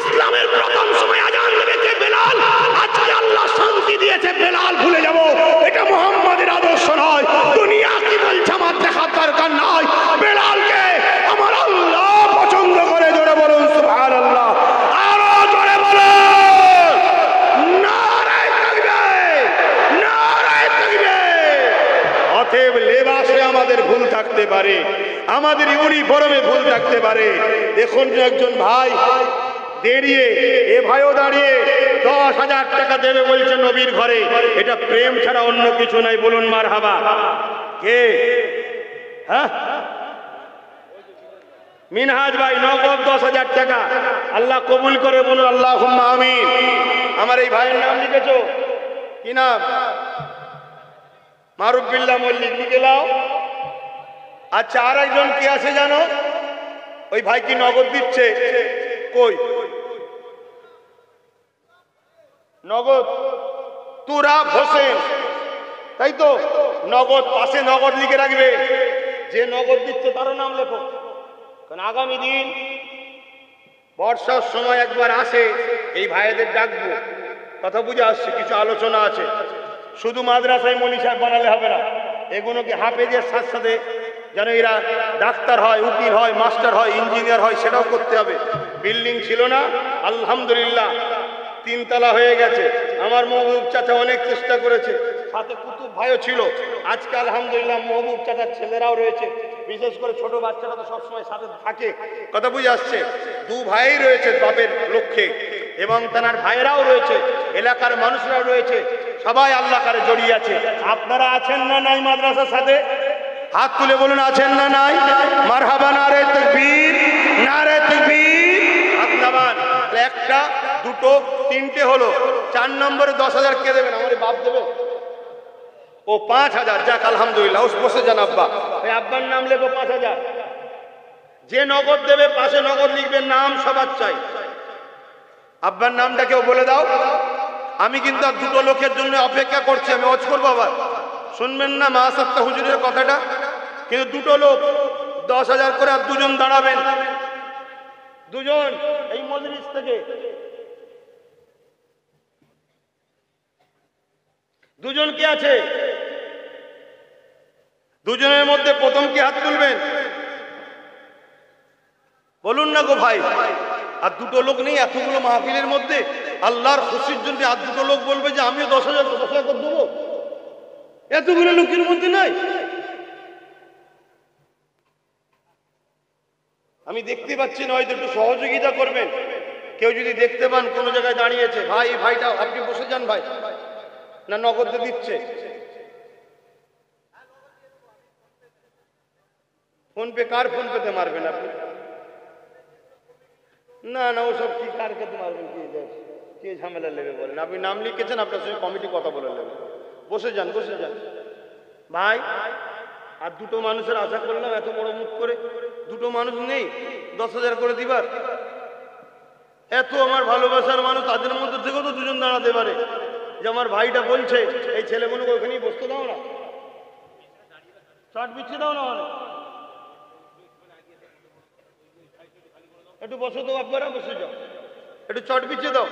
ইসলামের প্রথম সময় আজান দেবে কে? বেলাল। আজকে আল্লাহ শান্তি দিয়েছে, বেলাল ভুলে যাব? এটা মুহাম্মাদের আদর্শ নয়। দুনিয়া কি বলছে আমার দেখার দরকার নয়। বেলালকে আমার আল্লাহ পছন্দ করে। জোরে বলুন সুবহানাল্লাহ। আরো জোরে বলুন নারে তাকবীর, নারে তাকবীর। অতএব লেবাসে আমাদের ভুল থাকতে পারে, আমাদের ইউনিফর্মে ভুল থাকতে পারে। দেখুন একজন ভাই দাঁড়িয়ে, এ ভাইও দাঁড়িয়ে 10,000 টাকা দেবে বলছে নবীর ঘরে। এটা প্রেম ছাড়া অন্য কিছু নাই। বলুন মারহাবা। কে? হ্যাঁ, মিনহাজ ভাই, নগদ 10,000 টাকা। আল্লাহ কবুল করে, বলুন আল্লাহুম্মা আমিন। আমার এই ভাইয়ের নাম লিখেছো, কি নাম? মারুফ বিল্লাহ মল্লিক, লিখে নাও। আচ্ছা, আর একজন কে আছে জানো? ওই ভাই কি নগদ দিচ্ছে? কই নগদ? তুরাব হোসেন, তাই তো? নগদ, পাশে নগদ লিখে রাখবে। যে নগদ দিচ্ছে তারও নাম লেখো, কারণ আগামী দিন বর্ষার সময় একবার আসে, এই ভাইদের ডাকবো। কথা বুঝে আসছে? কিছু আলোচনা আছে। শুধু মাদ্রাসায় মনি সাহেব বানালে হবে না, এগুলোকে হাফেজের সাথে সাথে যেন এরা ডাক্তার হয়, উকিল হয়, মাস্টার হয়, ইঞ্জিনিয়ার হয়, সেটাও করতে হবে। বিল্ডিং ছিল না, আলহামদুলিল্লাহ 3 তলা হয়ে গেছে। আমার মহবুব চাচা অনেক চেষ্টা করেছে, সাথে কুতুব ভাইও ছিল। আজকে আলহামদুলিল্লাহ মহবুব চাচার ছেলেরাও রয়েছে, বিশেষ করে ছোট বাচ্চারা তো সবসময় সাথে থাকে। কথা বুঝে আসছে? 2 ভাই রয়েছে বাপের লক্ষ্যে, এবং তার ভাইয়েরাও রয়েছে, এলাকার মানুষরাও রয়েছে, সবাই আল্লাহ কারে জড়িয়ে আছে। আপনারা আছেন না নাই মাদ্রাসার সাথে? হাত তুলে বলুন, আছেন না নাই? মারহাবা, নারে তাকবীর, নারে তাকবীর। হাত নামান। একটা, দুটো, তিনটে হলো। 4 নম্বরে 10,000 কে দেবেন? আমার বাপ দেবে। ও 5,000। যাক আলহামদুলিল্লাহ। বসে যান আব্বা। এই আব্বার নাম লেখো 5,000। যে নগদ দেবে পাশে নগদ লিখবে, নাম সবার চাই। আব্বার নামটা কেউ বলে দাও। আমি কিন্তু আর 2টো লোকের জন্য অপেক্ষা করছি। আমি ওয়াজ করবো আবার, শুনবেন না মাসাত্তা হুজুরের কথাটা? কিন্তু 2টো লোক 10,000 করে, আর 2জন দাঁড়াবেন। 2জন এই মজলিস থেকে, 2জন কে আছে? 2জনের মধ্যে প্রথম কি হাত তুলবেন? বলুন না গো ভাই। আর 2টো লোক নেই এতগুলো মাহফিলের মধ্যে? আল্লাহর খুশির জন্য আর 2টো লোক বলবে যে আমিও 10,000 করে দেবো? এতগুলো লোকের মধ্যে নাই। আমি দেখতে পাচ্ছি না, হয়তো একটু সহযোগিতা করবেন। কেউ যদি দেখতে পান কোনো জায়গায় দাঁড়িয়েছে, ভাই ভাইটা আপনি বসে যান ভাই, না নগদ দিচ্ছে? ফোন পে, কার ফোন পেতে মারবেন আপনি? না না, ওসব কি কার পেতে মারবেন? কি ঝামেলা লেগে বলেন? আপনি নাম লিখেছেন, আপনার সঙ্গে কমিটি কথা বলে নেবে। বসে যান, বসে যান ভাই। আর 2টো মানুষের আশা করলাম, এত বড় মুখ করে। 2টো মানুষ নেই 10,000 করে দিবার? এত আমার ভালোবাসার মানুষ, তাদের মধ্যে থেকেও তো 2জন দাঁড়াতে পারে। যে আমার ভাইটা বলছে, এই ছেলেগুলোকে ওখানেই বসতে দাও না, চাট বিছিয়ে দাও না, একটু বসে দাও, একবারে বসে যাও, একটু চট বিছিয়ে দাও।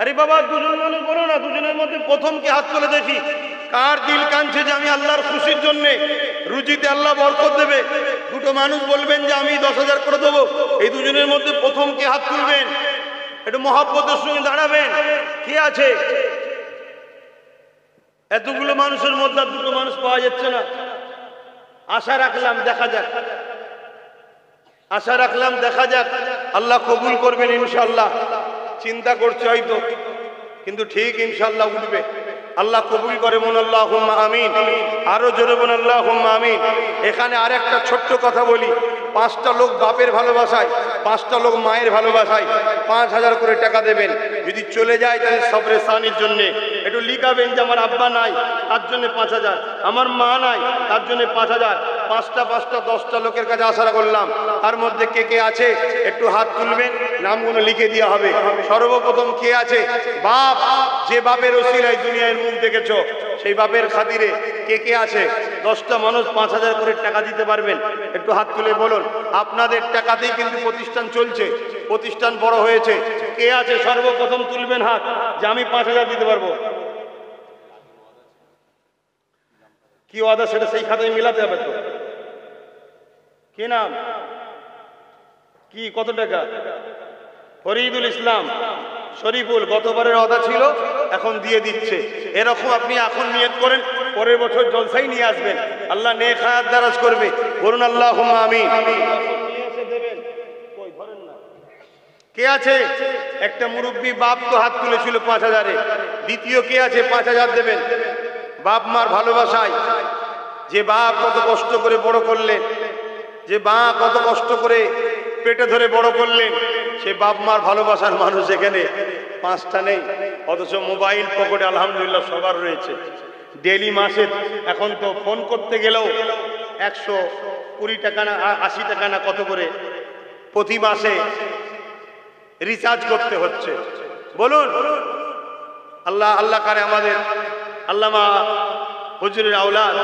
আরে বাবা, 2জন মানুষ বলো না, 2জনের মধ্যে প্রথম কে হাত তুলে দেখি? কার দিল কাঁদছে যে আমি আল্লাহর খুশির জন্য, রুজিতে আল্লাহ বরকত দেবে? 2টো মানুষ বলবেন যে আমি 10,000 করে দেবো। এই 2জনের মধ্যে প্রথম কে হাত তুলবেন? একটু মহব্বতের সঙ্গে দাঁড়াবেন। কে আছে? এতগুলো মানুষের মধ্যে 2টো মানুষ পাওয়া যাচ্ছে না। আশা রাখলাম, দেখা যাক। আশা রাখলাম, দেখা যাক। আল্লাহ কবুল করবেন ইনশাআল্লাহ। চিন্তা করছে হয়তো, কিন্তু ঠিক ইনশাআল্লাহ উঠবে। আল্লাহ কবুল করে, মন আল্লাহুম্মা আমিন। আরো জোরে বলুন আল্লাহুম্মা আমিন। এখানে আরেকটা ছোট্ট কথা বলি। 5টা লোক বাপের ভালোবাসায়, 5টা লোক মায়ের ভালোবাসায় 5,000 করে টাকা দেবেন। যদি চলে যায় তাহলে সবরে সানির জন্য একটু লিখাবেন যে আমার আব্বা নাই, তার জন্য 5,000, আমার মা নাই, তার জন্য 5,000। 5টা 10টা লোকের কাছে আশা করলাম। তার মধ্যে কে কে আছে একটু হাত তুলবেন, নামগুলো লিখে দেওয়া হবে। সর্বপ্রথম কে আছে? বাপ। যে বাপের ওসিলায় দুনিয়ার মুখ দেখেছো, সেই বাপের খাতিরে কে কে আছে? 10টা মানুষ 5,000 করে টাকা দিতে পারবেন? একটু হাত তুলে বলুন। আপনাদের টাকাতেই কিন্তু প্রতিষ্ঠান চলছে, প্রতিষ্ঠান বড় হয়েছে। কে আছে সর্বপ্রথম তুলবেন হাত যে আমি 5,000 দিতে পারবো? কি ওয়াদা সেটা সেই খাতায় মিলাতে হবে তো। কি নাম? কি, কত টাকা? ফরিদুল ইসলাম শরীফুল। গতবারের ওয়াদা ছিল, এখন দিয়ে দিচ্ছে। এরকম আপনি এখন নিয়ত করেন, পরের বছর জলসাই নিয়ে আসবেন। আল্লাহ নেক হায়াত দারাজ করবে। বলুন আল্লাহুম্মা আমিন। কে আছে? একটা মুরব্বী বাপ তো হাত তুলেছিল 5,000-এ। দ্বিতীয় কে আছে? 5,000 দেবেন। বাপ মার ভালোবাসায় যে বাপ কত কষ্ট করে বড় করলেন, যে মা কত কষ্ট করে পেটে ধরে বড় করলেন, সে বাপ মার ভালোবাসার মানুষ এখানে পাঁচটা নেই। অথচ মোবাইল পকেটে আলহামদুলিল্লাহ সবার রয়েছে। ডেলি মাসে এখন তো ফোন করতে গেলেও 120 টাকা না 80 টাকা না কত করে প্রতি মাসে রিচার্জ করতে হচ্ছে। বলুন আল্লাহ আল্লাহ করে আমাদের আল্লামা হুজুরের আওলাদ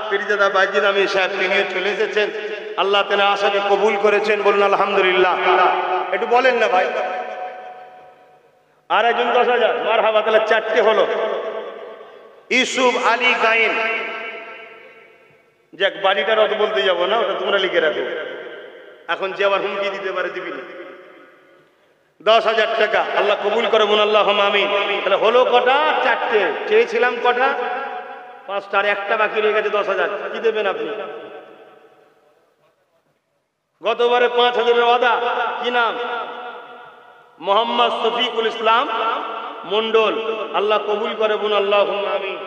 পীরজাদা বাইজিদ আমির সাহেব তিনিও চলে এসেছেন। আল্লাহ তেনার আশাকে কবুল করেছেন। বলুন আলহামদুলিল্লাহ। একটু বলেন না ভাই। আর একজন 10,000 মারহাবা। তাহলে 4টে হলো। ইউসুফ আলী গায়েন, যাক বাড়িটার অত বলতে যাবো না, ওটা তোমরা লিখে রাখো। এখন যে আবার হুমকি দিতে পারে দিবি না। 10,000 টাকা আল্লাহ কবুল করে। বোন আল্লাহ আমিন। তাহলে হলো কটা? 4টে। চেয়েছিলাম কটা? 5টা। আর একটা বাকি রয়ে গেছে 10,000। কি দেবেন আপনি? গতবারে 5,000-এর ওয়াদা। কি নাম? মোহাম্মদ শফিকুল ইসলাম মন্ডল। আল্লাহ কবুল করে। বোন আল্লাহ আমিন।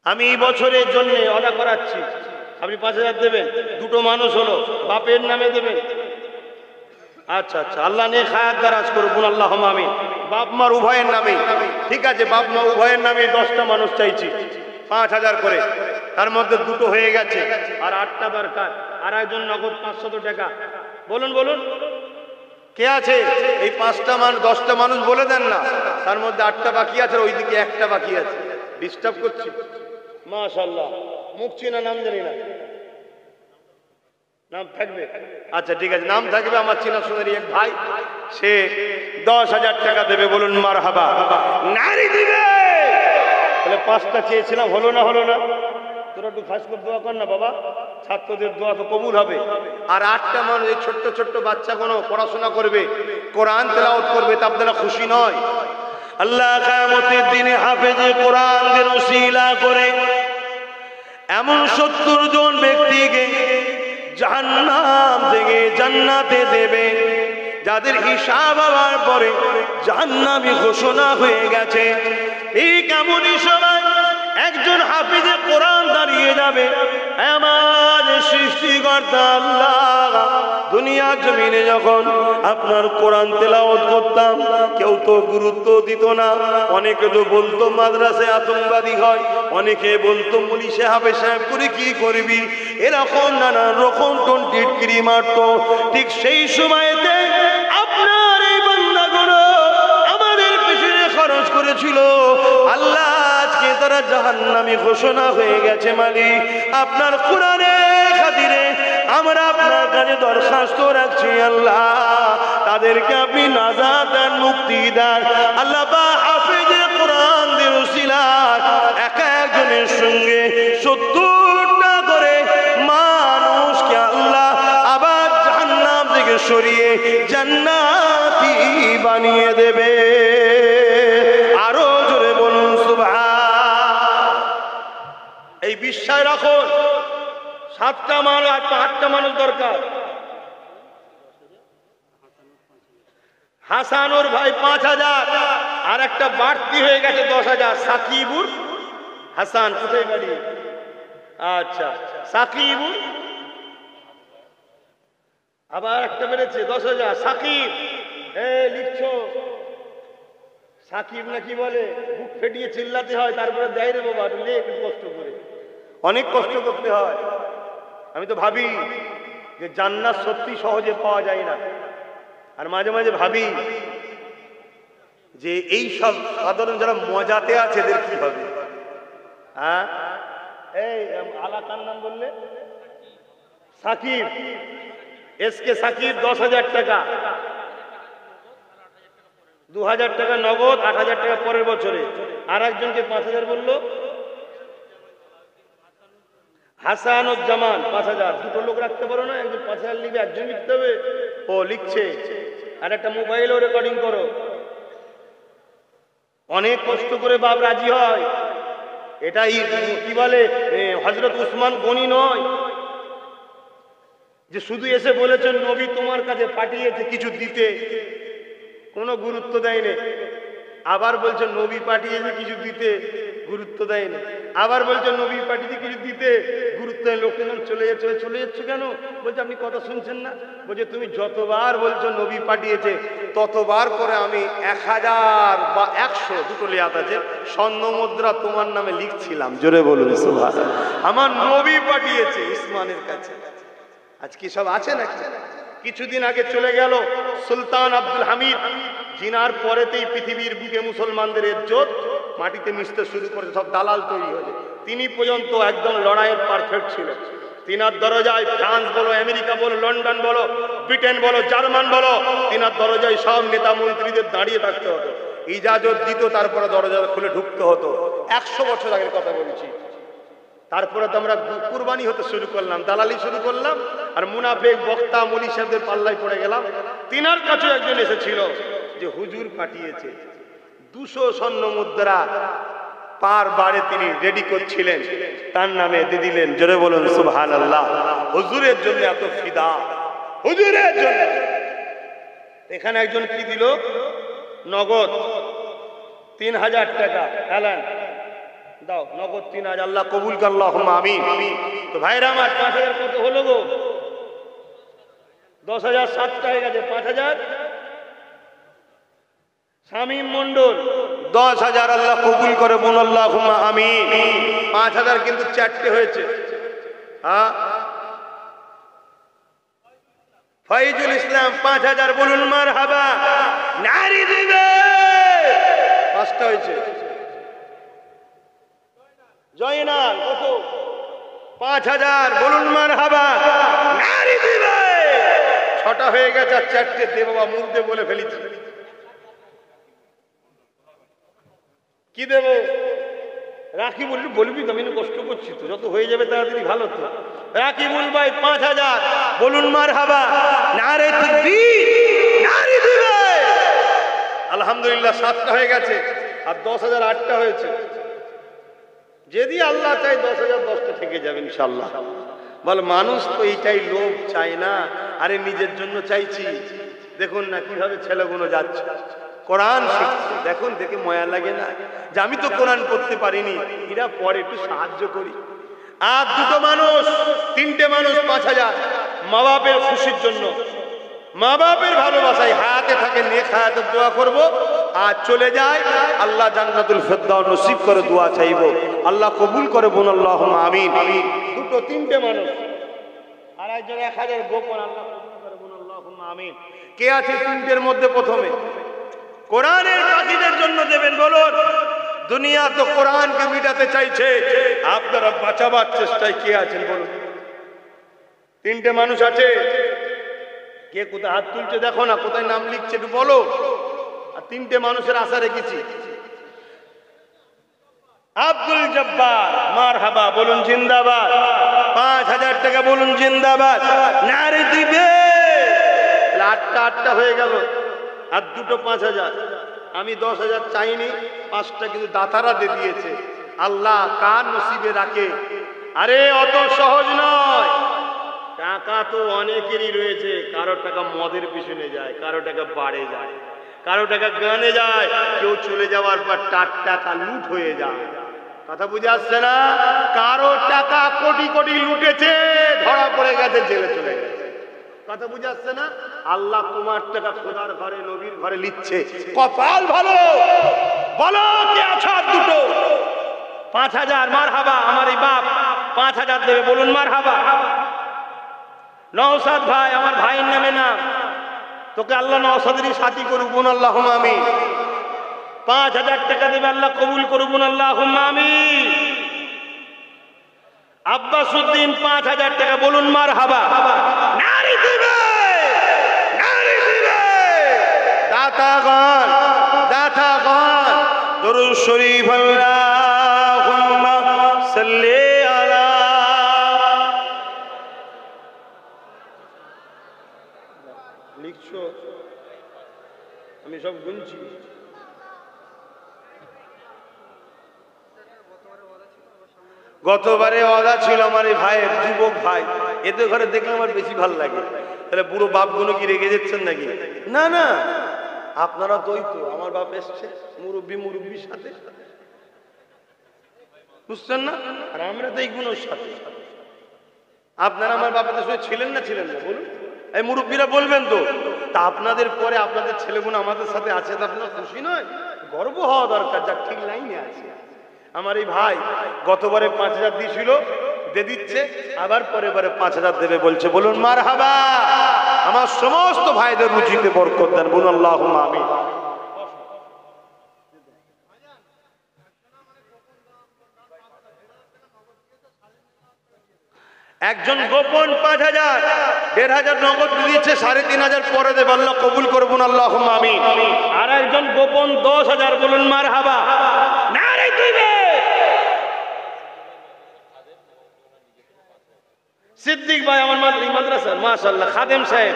আমি এই বছরের জন্য ওয়াদা করাচ্ছি, আপনি 5,000 দেবেন। দুটো মানুষ হলো, বাপের নামে দেবেন। আচ্ছা আচ্ছা, আল্লাহ নিয়ে খায়াত দারাজ করুন। আল্লাহ আমিন। বাপ মার উভয়ের নামে। ঠিক আছে, বাপ মা উভয়ের নামে 10টা মানুষ চাইছি, 5,000 করে। তার মধ্যে দুটো হয়ে গেছে, আর 8টা দরকার। আর একজন নগদ 500 টাকা। বলুন বলুন কে আছে? এই 5টা মানুষ 10টা মানুষ বলে দেন না। তার মধ্যে 8টা বাকি আছে, ওইদিকে 1টা বাকি আছে। ডিস্টার্ব করছি? মাশাআল্লাহ। মুখ চিনা নাম জানি না, নাম থাকবে? আচ্ছা ঠিক আছে, নাম থাকবে। আমার চিনা সোনারি এক ভাই, সে 10,000 টাকা দেবে। বলুন মারহাবা। নারী দিবে। তাহলে 5টা চেয়েছিলাম, হলো না? হলো না? তোরা একটু খাস করে দোয়া কর না বাবা, ছাত্রদের দোয়া তো কবুল হবে। আর 8টা মানুষ, এই ছোট্ট ছোট্ট বাচ্চাগুলো পড়াশোনা করবে, কোরআন তেলাওয়াত করবে, তা আপনারা খুশি নয়? আল্লাহ কিয়ামতের দিনে হাফেজে কোরআনদের ওসিলা করে এমন 70 জন ব্যক্তিকে জাহান্নাম থেকে জান্নাতে দেবে, যাদের হিসাব হওয়ার পরে জাহান্নামী ঘোষণা হয়ে গেছে। এই কেমনই সময় একজন হাফিজে কোরআন দাঁড়িয়ে যাবে, আমার সৃষ্টিকর্তা আল্লাহ, দুনিয়ার জমিনে যখন আপনার কোরআন তেলাওয়াত করতাম কেউ তো গুরুত্ব দিত না। অনেকে তো বলতো মাদ্রাসায় আতঙ্কবাদী হয়, অনেকে বলতো মুলি সাহেব সাহেব করে কি করবি, এরকম নানান রকম টিটকিরি মারতো। ঠিক সেই সময়তে আপনার এই বান্দাগুলো আমাদের পেছনে খরচ করেছিল। আল্লাহ আজকে তারা জাহান্নামী ঘোষণা হয়ে গেছে। মালিক, আপনার কোরআনের খাতিরে আমরা আপনার কাছে দরখাস্ত রাখছি, আল্লাহ তাদেরকে আপনি নাজাত দেন, মুক্তি দেন। আল্লাহ বা হাফেজে কোরআনদের ওসিলায় এক একজনের সঙ্গে 70টা করে মানুষকে আল্লাহ আবার জাহান্নাম থেকে সরিয়ে জান্নাতি বানিয়ে দেবে। আরো জোরে বলুন সুবহান। এই বিশ্বাস রাখুন। 7টা মানুষ, 8টা মানুষ দরকার। হাসানুর ভাই 5,000, আর একটা বাড়তি হয়ে গেছে 10,000। সাকিবুর হাসান কোথায় বাড়ি? আচ্ছা, সাকিবুর আবার একটা বেড়েছে 10,000। সাকিব, লিখছো সাকিব না কি বলে? বুক ফেটিয়ে চিল্লাতে হয়, তারপরে দেয় রে বাবা, একটু কষ্ট করে। অনেক কষ্ট করতে হয়। আমি তো ভাবি যে জান্নাত সত্যি সহজে পাওয়া যায় না। আর মাঝে মাঝে ভাবি যে এই সব সাধারণ যারা মজাতে আছে এদের কি হবে? হ্যাঁ, এই আলাকার নাম বললে সাকিব, এসকে সাকিব 10,000 টাকা, 2,000 টাকা নগদ, 8,000 টাকা পরের বছরে। আর একজনকে 5,000 বললো, হাসানুজ্জামান 5,000। দুটো লোক রাখতে পারো না? একজন 5,000 লিখবে, একজন লিখতে হবে। ও লিখছে। আর একটা মোবাইলও রেকর্ডিং করো। অনেক কষ্ট করে বাপ রাজি হয়। এটাই কি বলে, হযরত উসমান গনি নয় যে শুধু এসে বলেছেন নবী তোমার কাছে পাঠিয়েছে কিছু দিতে, কোনো গুরুত্ব দেয়নি। আবার বলছেন নবী পাঠিয়েছে কিছু দিতে, গুরুত্ব দেয় না। আবার বলছে নবী পাঠিয়ে কিছু দিতে গুরুত্ব দেয়। লোকটা চলে যাচ্ছে কেন? বলছে আপনি কথা শুনছেন না? বলছে তুমি যতবার বলছো নবী পাঠিয়েছে ততবার করে আমি 1000 বা 100 দুটো লিয়াত আছে স্বর্ণ মুদ্রা তোমার নামে লিখছিলাম। জোরে বলুন সুবহানাল্লাহ। আমার নবী পাঠিয়েছে উসমানের কাছে। আজ কি সব আছে নাকি? কিছুদিন আগে চলে গেল সুলতান আব্দুল হামিদ, জিনার পরেতেই পৃথিবীর বুকে মুসলমানদের ইজ্জত মাটিতে মিশতে শুরু করেছে, সব দালাল তৈরি হয়েছে। তিনি পর্যন্ত একদম লড়াইয়ের পারফেক্ট ছিল। তিনার দরজায় ফ্রান্স বলো, আমেরিকা বলো, লন্ডন বলো, ব্রিটেন বলো, জার্মান বলো, তিনার দরজায় সব নেতা মন্ত্রীদের দাঁড়িয়ে থাকতে হতো, ইজাজত দিত, তারপরে দরজা খুলে ঢুকতে হতো। 100 বছর আগের কথা বলছি। তারপরে তো আমরা কুরবানি হতে শুরু করলাম, দালালি শুরু করলাম, আর মুনাফেক বক্তা মলি সাহেবদের পাল্লায় পড়ে গেলাম। তিনার কাছে একজন এসেছিল যে হুজুর পাঠিয়েছে 200 স্বর্ণ মুদ্রা পার বারে তিনি রেডি করছিলেন, তার নামে দিয়ে দিলেন। জোরে বলুন সুবহানাল্লাহ। হুজুরের জন্য এত ফিদা, হুজুরের জন্য। এখানে একজন কি দিল নগদ 3000 টাকা। এলেন দাও নগদ 3000, আল্লাহ কবুল কর, আল্লাহুম্মা আমিন। তো ভাইরা আমার 5000 কত হলো গো? 10,000 7টা হয়ে গেছে। 5000 শামীম মন্ডল 10,000, আল্লাহ কবুল করে বলুন আল্লাহুম্মা আমিন। 5000 কিন্তু 4টে হয়েছে। হ্যাঁ, ফয়জুল ইসলাম 5000 বলুন মারহাবা, নারী দিবে। 5টা হয়েছে। জয়নাল কত? 5000 বলুন মারহাবা, নারী দিবে। 6টা হয়ে গেছে, আর 4টে দে বাবা, মুখ দিয়ে বলে ফেলেছি। কি দেব? রাখি বলবি তো, আমি কষ্ট করছি তো, যত হয়ে যাবে তাড়াতাড়ি ভালো তো। রাকিবুল ভাই 5000 বলুন মারহাবা, নারে তাকবীর, নারী দিবে। আলহামদুলিল্লাহ 7টা হয়ে গেছে, আর 10,000 8টা হয়েছে। যদি আল্লাহ চাই 10,000 10টা থেকে যাবে ইনশাআল্লাহ। বল মানুষ তো এইটাই লোভ চায় না, আরে নিজের জন্য চাইছি। দেখুন না কিভাবে ছেলেগুলো যাচ্ছে কোরআন শিখছে, দেখুন দেখে ময়া লাগে না যে আমি তো কোরআন পড়তে পারিনি, এরা পরে একটু সাহায্য করি। আর 2টো মানুষ 3টে মানুষ 5000 মা বাপের খুশির জন্য, মা বাপের ভালোবাসায় হায়াতে থাকে নেক হায়াতের দোয়া করব, আর চলে যায় আল্লাহ জান্নাতুল ফেরদাউস নসিব করে দোয়া চাইবো, আল্লাহ কবুল করে বলুন আল্লাহুম্মা আমিন। 2টো 3টে মানুষ, আর একজন 1000 গোপন, আল্লাহ কবুল করে বলুন আল্লাহুম্মা আমিন। কে আছে 3টের মধ্যে? প্রথমে কোরআনের পাখিদের জন্য দেবেন বলুন। দুনিয়া তো কোরআনকে মিটাতে চাইছে, আপনারা বাঁচাবার চেষ্টায় কে আছেন বলুন? 3টে মানুষ আছে। কে কোথায় হাত তুলছে দেখো না, কোথায় নাম লিখছে একটু বলো। আর 3টে মানুষের আশা রেখেছি। আব্দুল জব্বার মারহাবা বলুন জিন্দাবাদ, 5000 টাকা বলুন জিন্দাবাদ, নারী দিবে। 8টা হয়ে গেল, আর 2টো 5000। আমি 10,000 চাইনি, 5টা কিন্তু দাতারা দিয়ে দিয়েছে। আল্লাহ কার নসিবে রাখে। আরে অত সহজ নয়। টাকা তো অনেকেরই রয়েছে, কারো টাকা মদের পিছনে যায়, কারো টাকা বাড়ে যায়, কারো টাকা গানে যায়, কেউ চলে যাওয়ার পর তার টাকা লুট হয়ে যায়। কথা বুঝে আসছে না? কারো টাকা কোটি কোটি লুটেছে, ধরা পড়ে গেছে, জেলে চলে গেছে। কথা বুঝে আসছে না? আল্লাহ তোমার টাকা খোদার ঘরে নবীর ঘরে লিখছে, কপাল ভালো। বলো কে আছো? 2টো 5000 মারহাবা। আমার এই বাপ 5000 দেবে বলুন মারহাবা। নওশাদ ভাই আমার ভাইয়ের নামে না, তোকে আল্লাহ নওশাদেরই সাথী করুক বলুন আল্লাহুম্মা আমিন। 5000 টাকা দেবে, আল্লাহ কবুল করুক বলুন আল্লাহুম্মা আমিন। আব্বাসউদ্দিন 5000 টাকা বলুন মারহাবা, নারী দিবে, নারী দিবে। দাতাগণ, দাতাগণ দরুদ শরীফ আল্লাহুম্মা সাল্লি আলা। লিখছো? আমি সব গুনছি। গতবারে ওয়াদা ছিল আমার এই ভাইয়ের, যুবক ভাই, এদের ঘরে দেখলে আমার বেশি ভালো লাগে। তাহলে বুড়ো বাপগুলো কি রেগে যাচ্ছেন নাকি? না না, আপনারা তো ওই তো আমার বাপ এসছে মুরব্বীর সাথে। বুঝছেন না? আর আমরা তো এই গুণের সাথে। আপনারা আমার বাবাদের সঙ্গে ছিলেন না বলুন? এই মুরব্বীরা বলবেন তো, তা আপনাদের পরে আপনাদের ছেলেগুলো আমাদের সাথে আছে, তা আপনার খুশি নয়? গর্ব হওয়া দরকার, যা ঠিক লাইনে আছে। আমার এই ভাই গতবারে 5,000 দিয়েছিল, দিয়ে দিচ্ছে, আবার পরের বারে 5,000 দেবে বলছে। বলুন মারহাবা। আমার সমস্ত ভাইদের রুচিতে বরকত দেন, বলুন আল্লাহুম্মা আমিন। একজন গোপন 5,000, 1,500 নগদ দিয়েছে, 3,500 পরে দেবে, আল্লাহ কবুল করবেন, আল্লাহুম্মা আমিন। আর একজন গোপন 10,000, বলুন মারহাবা। নারে দিবে সিদ্দিক ভাই আমার মাদ্রাসার মাশাআল্লাহ খাদেম সাহেব,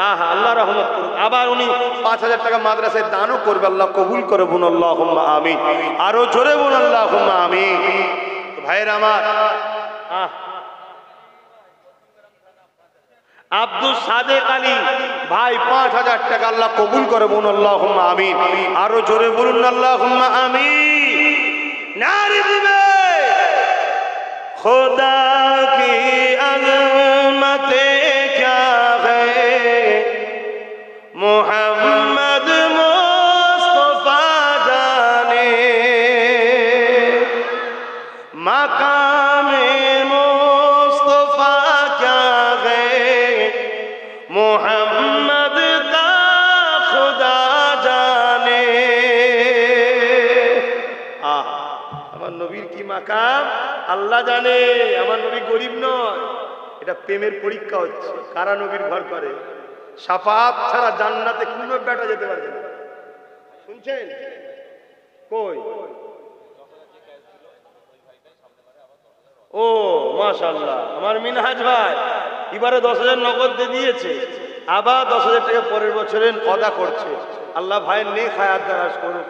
আহা আল্লাহ রহমত করুন। আবার উনি 5,000 টাকা মাদ্রাসায় দানও করবে, আল্লাহ কবুল করবেন, আল্লাহুম্মা আমিন। আরো জোরে বলুন আল্লাহুম্মা আমিন। ভাইয়ের আমার, আব্দুল সাদেক আলী ভাই 5,000 টাকা, আল্লাহ কবুল করে, বলুন আল্লাহুম্মা আমিন। আরো জোরে বলুন আল্লাহুম্মা আমিন। নারে দিবে খোদা কি আজমতে ক্যা হ্যায়, মুহাম্মদ মুস্তাফা জানে, মাকামে মুস্তাফা ক্যা হ্যায়, মুহাম্মদ কা খুদা জানে। আমার নবীর কি মাকাম আল্লাহ জানে। আমার নবী গরিব নয়, এটা প্রেমের পরীক্ষা হচ্ছে। কারা নবীর ঘর করে? শাফাআত ছাড়া জান্নাতে কোনো বেটা যেতে পারবে না। শুনছেন? কই? ও মাশাআল্লাহ, আমার মিনহাজ ভাই এবারে 10,000 নগদ দিয়ে দিয়েছে, আবার 10,000 টাকা পরের বছরে অদা করছে। আল্লাহ ভাইয়ের নেক হায়াত দারাজ করুক,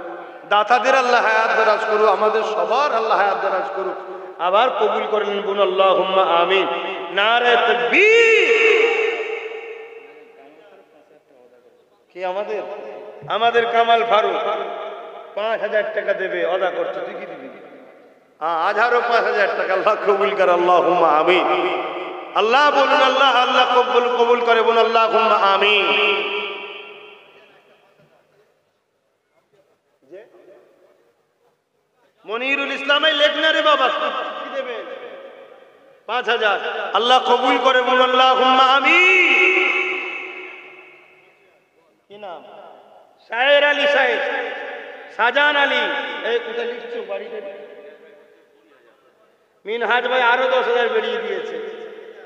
দাতাদের আল্লাহ হায়াত দারাজ করুক, আমাদের সবার আল্লাহ হায়াত দারাজ করুক, আবার কবুল করেন, বলুন আল্লাহুম্মা আমিন। নারে তাকবীর। কি আমাদের কামাল ফারুক 5,000 টাকা দেবে, অদা করছে। তুই কি দিবি? আজহারও 5,000 টাকা, আল্লাহ কবুল করে, আল্লাহুম্মা আমিন। আল্লাহ বলুন আল্লাহ আল্লাহ কবুল করে, বলুন আল্লাহুম্মা আমিন। মনিরুল ইসলাম লেখনা রে বাবা, কি দেবে? 5,000, আল্লাহ কবুল করে, বলুন আল্লাহুম্মা আমিন। কি নাম? শায়ের আলী সাহেব, শাহজাহান আলী। এই কোথায় লিখছো বাড়িতে? মিনহাজ ভাই আরো 10,000 বেরিয়ে দিয়েছে।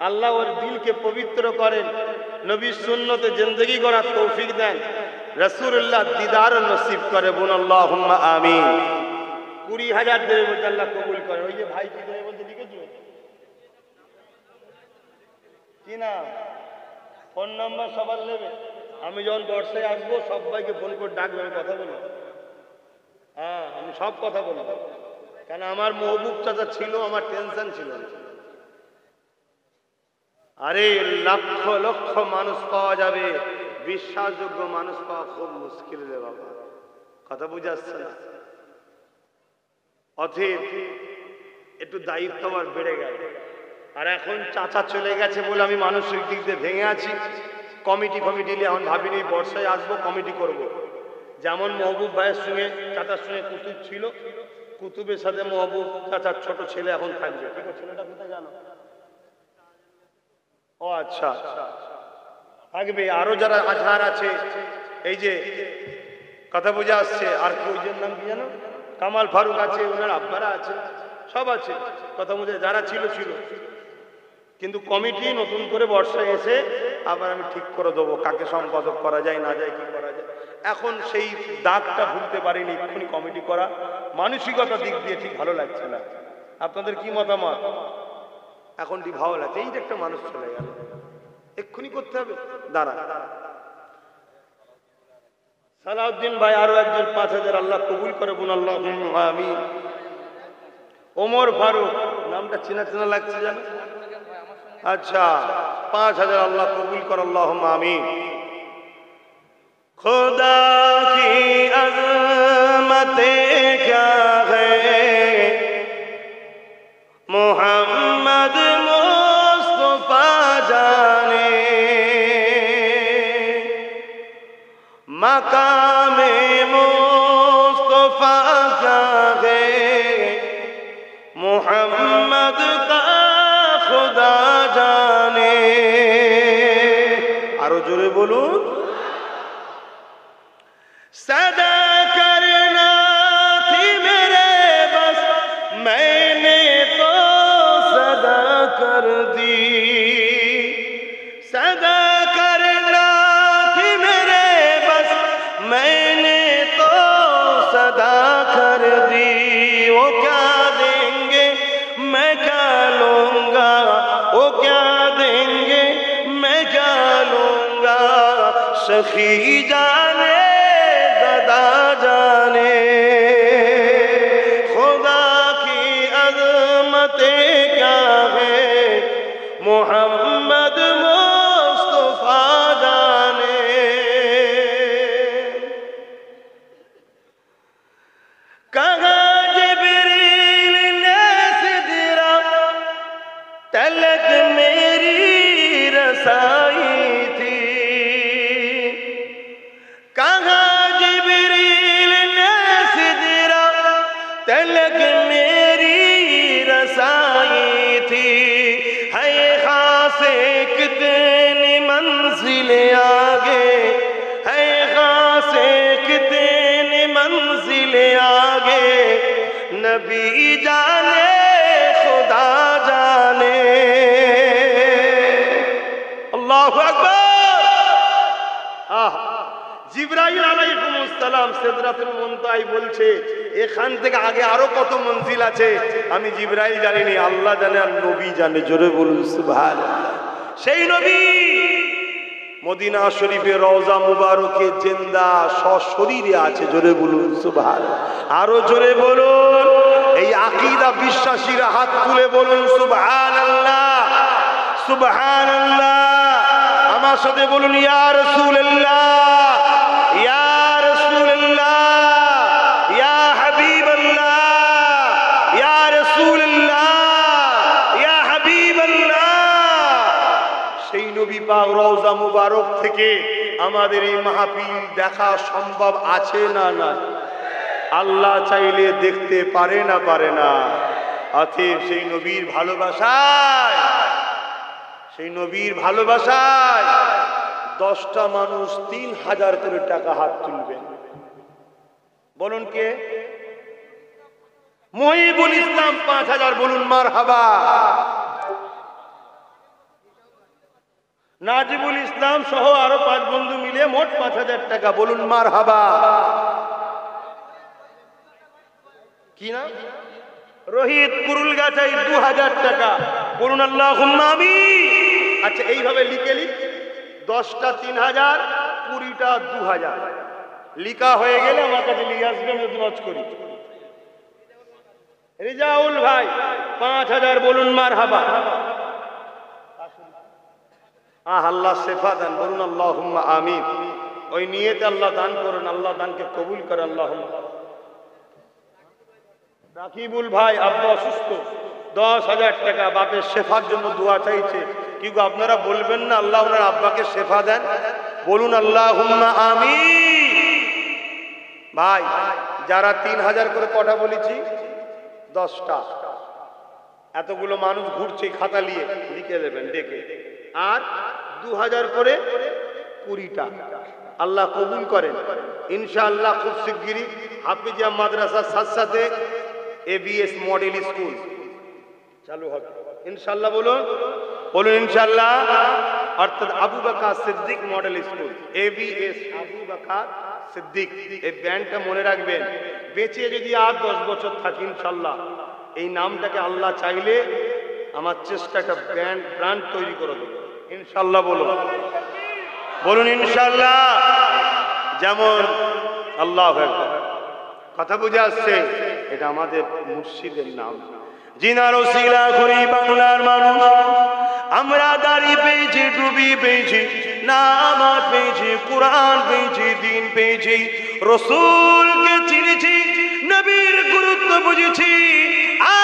আল্লাহ ওর দিলকে পবিত্র করেন, নবীর সুন্নতে জিন্দেগি করার তৌফিক দেন, রাসূলুল্লাহ দিদার নসিব করে, বলুন আল্লাহুম্মা আমিন। 20,000 দেবে বলতে, আল্লাহ কবুল করে। ওই যে ভাই কি দেবে বলতে লিখেছো? কি না? ফোন নাম্বার সবার নেবে। আমি যখন বর্ষায় আসবো সবাইকে ফোন করে ডাকবে, আমি কথা বলবো। হ্যাঁ, আমি সব কথা বলবো, কেন আমার মহবুব চাচা ছিল, আমার টেনশন ছিল না। আরে লক্ষ লক্ষ মানুষ পাওয়া যাবে, বিশ্বাসযোগ্য মানুষ পাওয়া খুব মুশকিল রে বাবা। কথা বুঝে আসছে না? অতএব একটু দায়িত্ব আমার বেড়ে গেল। আর এখন চাচা চলে গেছে বলে আমি মানসিক দিক দিয়ে ভেঙে আছি। কমিটি এখন ভাবিনি বর্ষায় আসবো, কমিটি করব। যেমন মহবুব ভাইয়ের সঙ্গে চাচার সঙ্গে কুতুব ছিল, কুতুবের সাথে মহবুব চাচার ছোট ছেলে এখন থাকবে। ছেলেটা কোথায় জানো? ও আচ্ছা, থাকবে। আরো যারা আজহার আছে, এই যে কথা বুঝে আসছে। আর কি ওই নাম কি জানো? কামাল ফারুক আছে, ওনার আব্বারা আছে, সব আছে। কথা বুঝে যারা ছিল। কিন্তু কমিটি নতুন করে বর্ষায় এসে আবার আমি ঠিক করে দেবো, কাকে সম্পাদক করা যায় না যায়, কি করা যায়। এখন সেই দাগটা ভুলতে পারিনি। এক্ষুনি কমিটি করা মানসিকতা দিক দিয়ে ঠিক ভালো লাগছে না। আপনাদের কি মতামত? এখন ভালো লাগছে। এই যে একটা মানুষ চলে গেল, এক্ষুনি করতে হবে। দাঁড়া, সালাউদ্দিন ভাই আরো একজন 5,000, আল্লাহ কবুল করে, বলুন আল্লাহুম্মা আমিন। ওমর ফারুক, নামটা চেনা চেনা লাগছে জানো? আচ্ছা, 5,000, আল্লাহ কবুল করে, আল্লাহুম্মা আমিন। खुदा की अज़मते क्या है, मकामे मुस्तफा क्या है, मोहम्मद का खुदा जाने। आरो जोरे बोलूं, सदा करना थी मेरे बस, मैंने तो सदा कर दी। सदा करना थी मेरे बस, मैंने तो सदा कर दी। वो क्या देंगे मैं क्या लूंगा, वो क्या देंगे मैं क्या लूंगा। सखी जाने गदा जाने, खुदा की अज़मतें क्या है, मोहम्मद मुस्तफा जाने। कहा जिब्रील ने सिदरा तलक मेरी रसाई थी। कहा जिब्रील ने सिदरा तलक मेरी रसाई थी। है खासे कितनी मंजिले आगे, है खासे कितनी मंजिले आगे। नबी जाने खुदा जाने। अल्लाहु अकबर। জিবরাইল আলাইহিস সালাম সিদরাতুল মুনতাহায় বলছে, এখান থেকে আগে আরো কত মঞ্জিল আছে আমি জিবরাইল জানিনি, আল্লাহ জানে আর নবী জানে। জোরে বলুন সুবহানাল্লাহ। সেই নবী মদিনা শরীফে রওজা মুবারকে জিন্দা সশরীরে আছে। জোরে বলুন সুবহানাল্লাহ। আরো জোরে বলুন। এই আকীদা বিশ্বাসীরা হাত তুলে বলুন সুবহানাল্লাহ, সুবহানাল্লাহ। আমার সাথে বলুন ইয়া রাসূলুল্লাহ, ইয়া রাসূলুল্লাহ, ইয়া হাবিবাল্লাহ, ইয়া রাসূলুল্লাহ, ইয়া হাবিবাল্লাহ। সেই নবী পাক রওজা মুবারক থেকে আমাদের এই মাহফিল দেখা সম্ভব আছে না না? আল্লাহ চাইলে দেখতে পারে না পারে না? অতএব সেই নবীর ভালোবাসায়, সেই নবীর ভালোবাসায় 10টা মানুষ 3000 করে টাকা হাত তুলবেন। বলুন কে? মহিবুল ইসলাম 5000। বলুন মারহাবা। নাজিবুল ইসলাম সহ আরো 5 বন্ধু মিলে মোট 5000 টাকা। বলুন মারহাবা। কি না? রোহিত কুরুলগাছাই 2000 টাকা। বলুন আল্লাহুম্মা আমিন। আচ্ছা এইভাবে লিখে লিখ, 10টা 3000, 20টা 2000 লিখা হয়ে গেলে আমার কাছে নিয়ে আসবে, আমি দোয়া করি। রিজাউল ভাই 5000। বলুন মারহাবা। আল্লাহ শেফা দেন। বলুন আল্লাহুম্মা আমিন। ওই নিয়তে আল্লাহ দান করুন, আল্লাহ দানকে কবুল করে। আল্লাহুম্মা। রাকিবুল ভাই আব্বা অসুস্থ, 10,000 টাকা। বাপের শেফার জন্য দোয়া চাইছে। কিন্তু আপনারা বলবেন না আল্লাহ ওনার আব্বাকে শেফা দেন? বলুন আল্লাহুম্মা আমিন। ভাই যারা 3000 করে কটা বলেছি? 10টা। এতগুলো মানুষ ঘুরছে খাতা নিয়ে, লিখে দেবেন ডেকে। আর 2000 করে 20টা। আল্লাহ কবুল করেন ইনশাআল্লাহ। খুব শিগগিরই হাফিজিয়া মাদ্রাসার সাথে সাথে ABS মডেল স্কুল চালু হবে ইনশাআল্লাহ। বলুন বলুন ইনশাআল্লাহ। অর্থাৎ Abu Bakr Siddique model school, ABS Abu Bakr Siddique. এই ব্যান্ডটা মনে রাখবেন। বেঁচে যদি আর 10 বছর থাকি ইনশাআল্লাহ, এই নামটাকে আল্লাহ চাইলে আমার চেষ্টা একটা ব্র্যান্ড তৈরি করে দেব ইনশাআল্লাহ। বলুন বলুন ইনশাআল্লাহ। যেমন আল্লাহু আকবার। কথা বুঝে আসছে? এটা আমাদের মুর্শিদের নাম, জিনার ওসিলা করি বাংলার মানুষ আমরা দাড়ি পেয়েছি, টুপি পেয়েছি, নামাজ পেয়েছি, কোরআন পেয়েছি, দিন পেয়েছি, রসুলকে চিনেছি, নবীর গুরুত্ব বুঝেছি,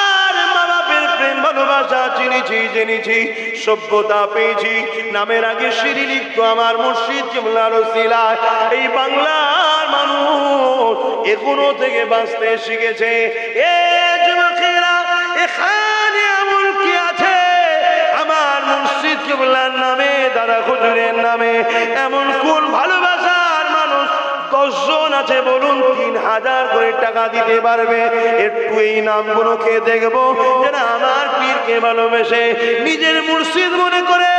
আর মা বাপের প্রেম ভালোবাসা চিনেছি, জেনেছি। সভ্যতা পেয়েছি। নামের আগে সিঁড়ি লিখতো আমার মুর্শিদ কিবলার ওসিলায়। এই বাংলার মানুষ এখনো থেকে বাঁচতে শিখেছে। এ যুবকেরা, এখানে এমন কি আছে আমার মুর্শিদ কিবলার নামে, দাদা হুজুরের নামে এমন কোন ভালোবাসার মানুষ 10 জন আছে বলুন 3000 করে টাকা দিতে পারবে? একটু এই নামগুলোকে দেখবো যারা আমার পীরকে ভালোবেসে নিজের মুর্শিদ মনে করে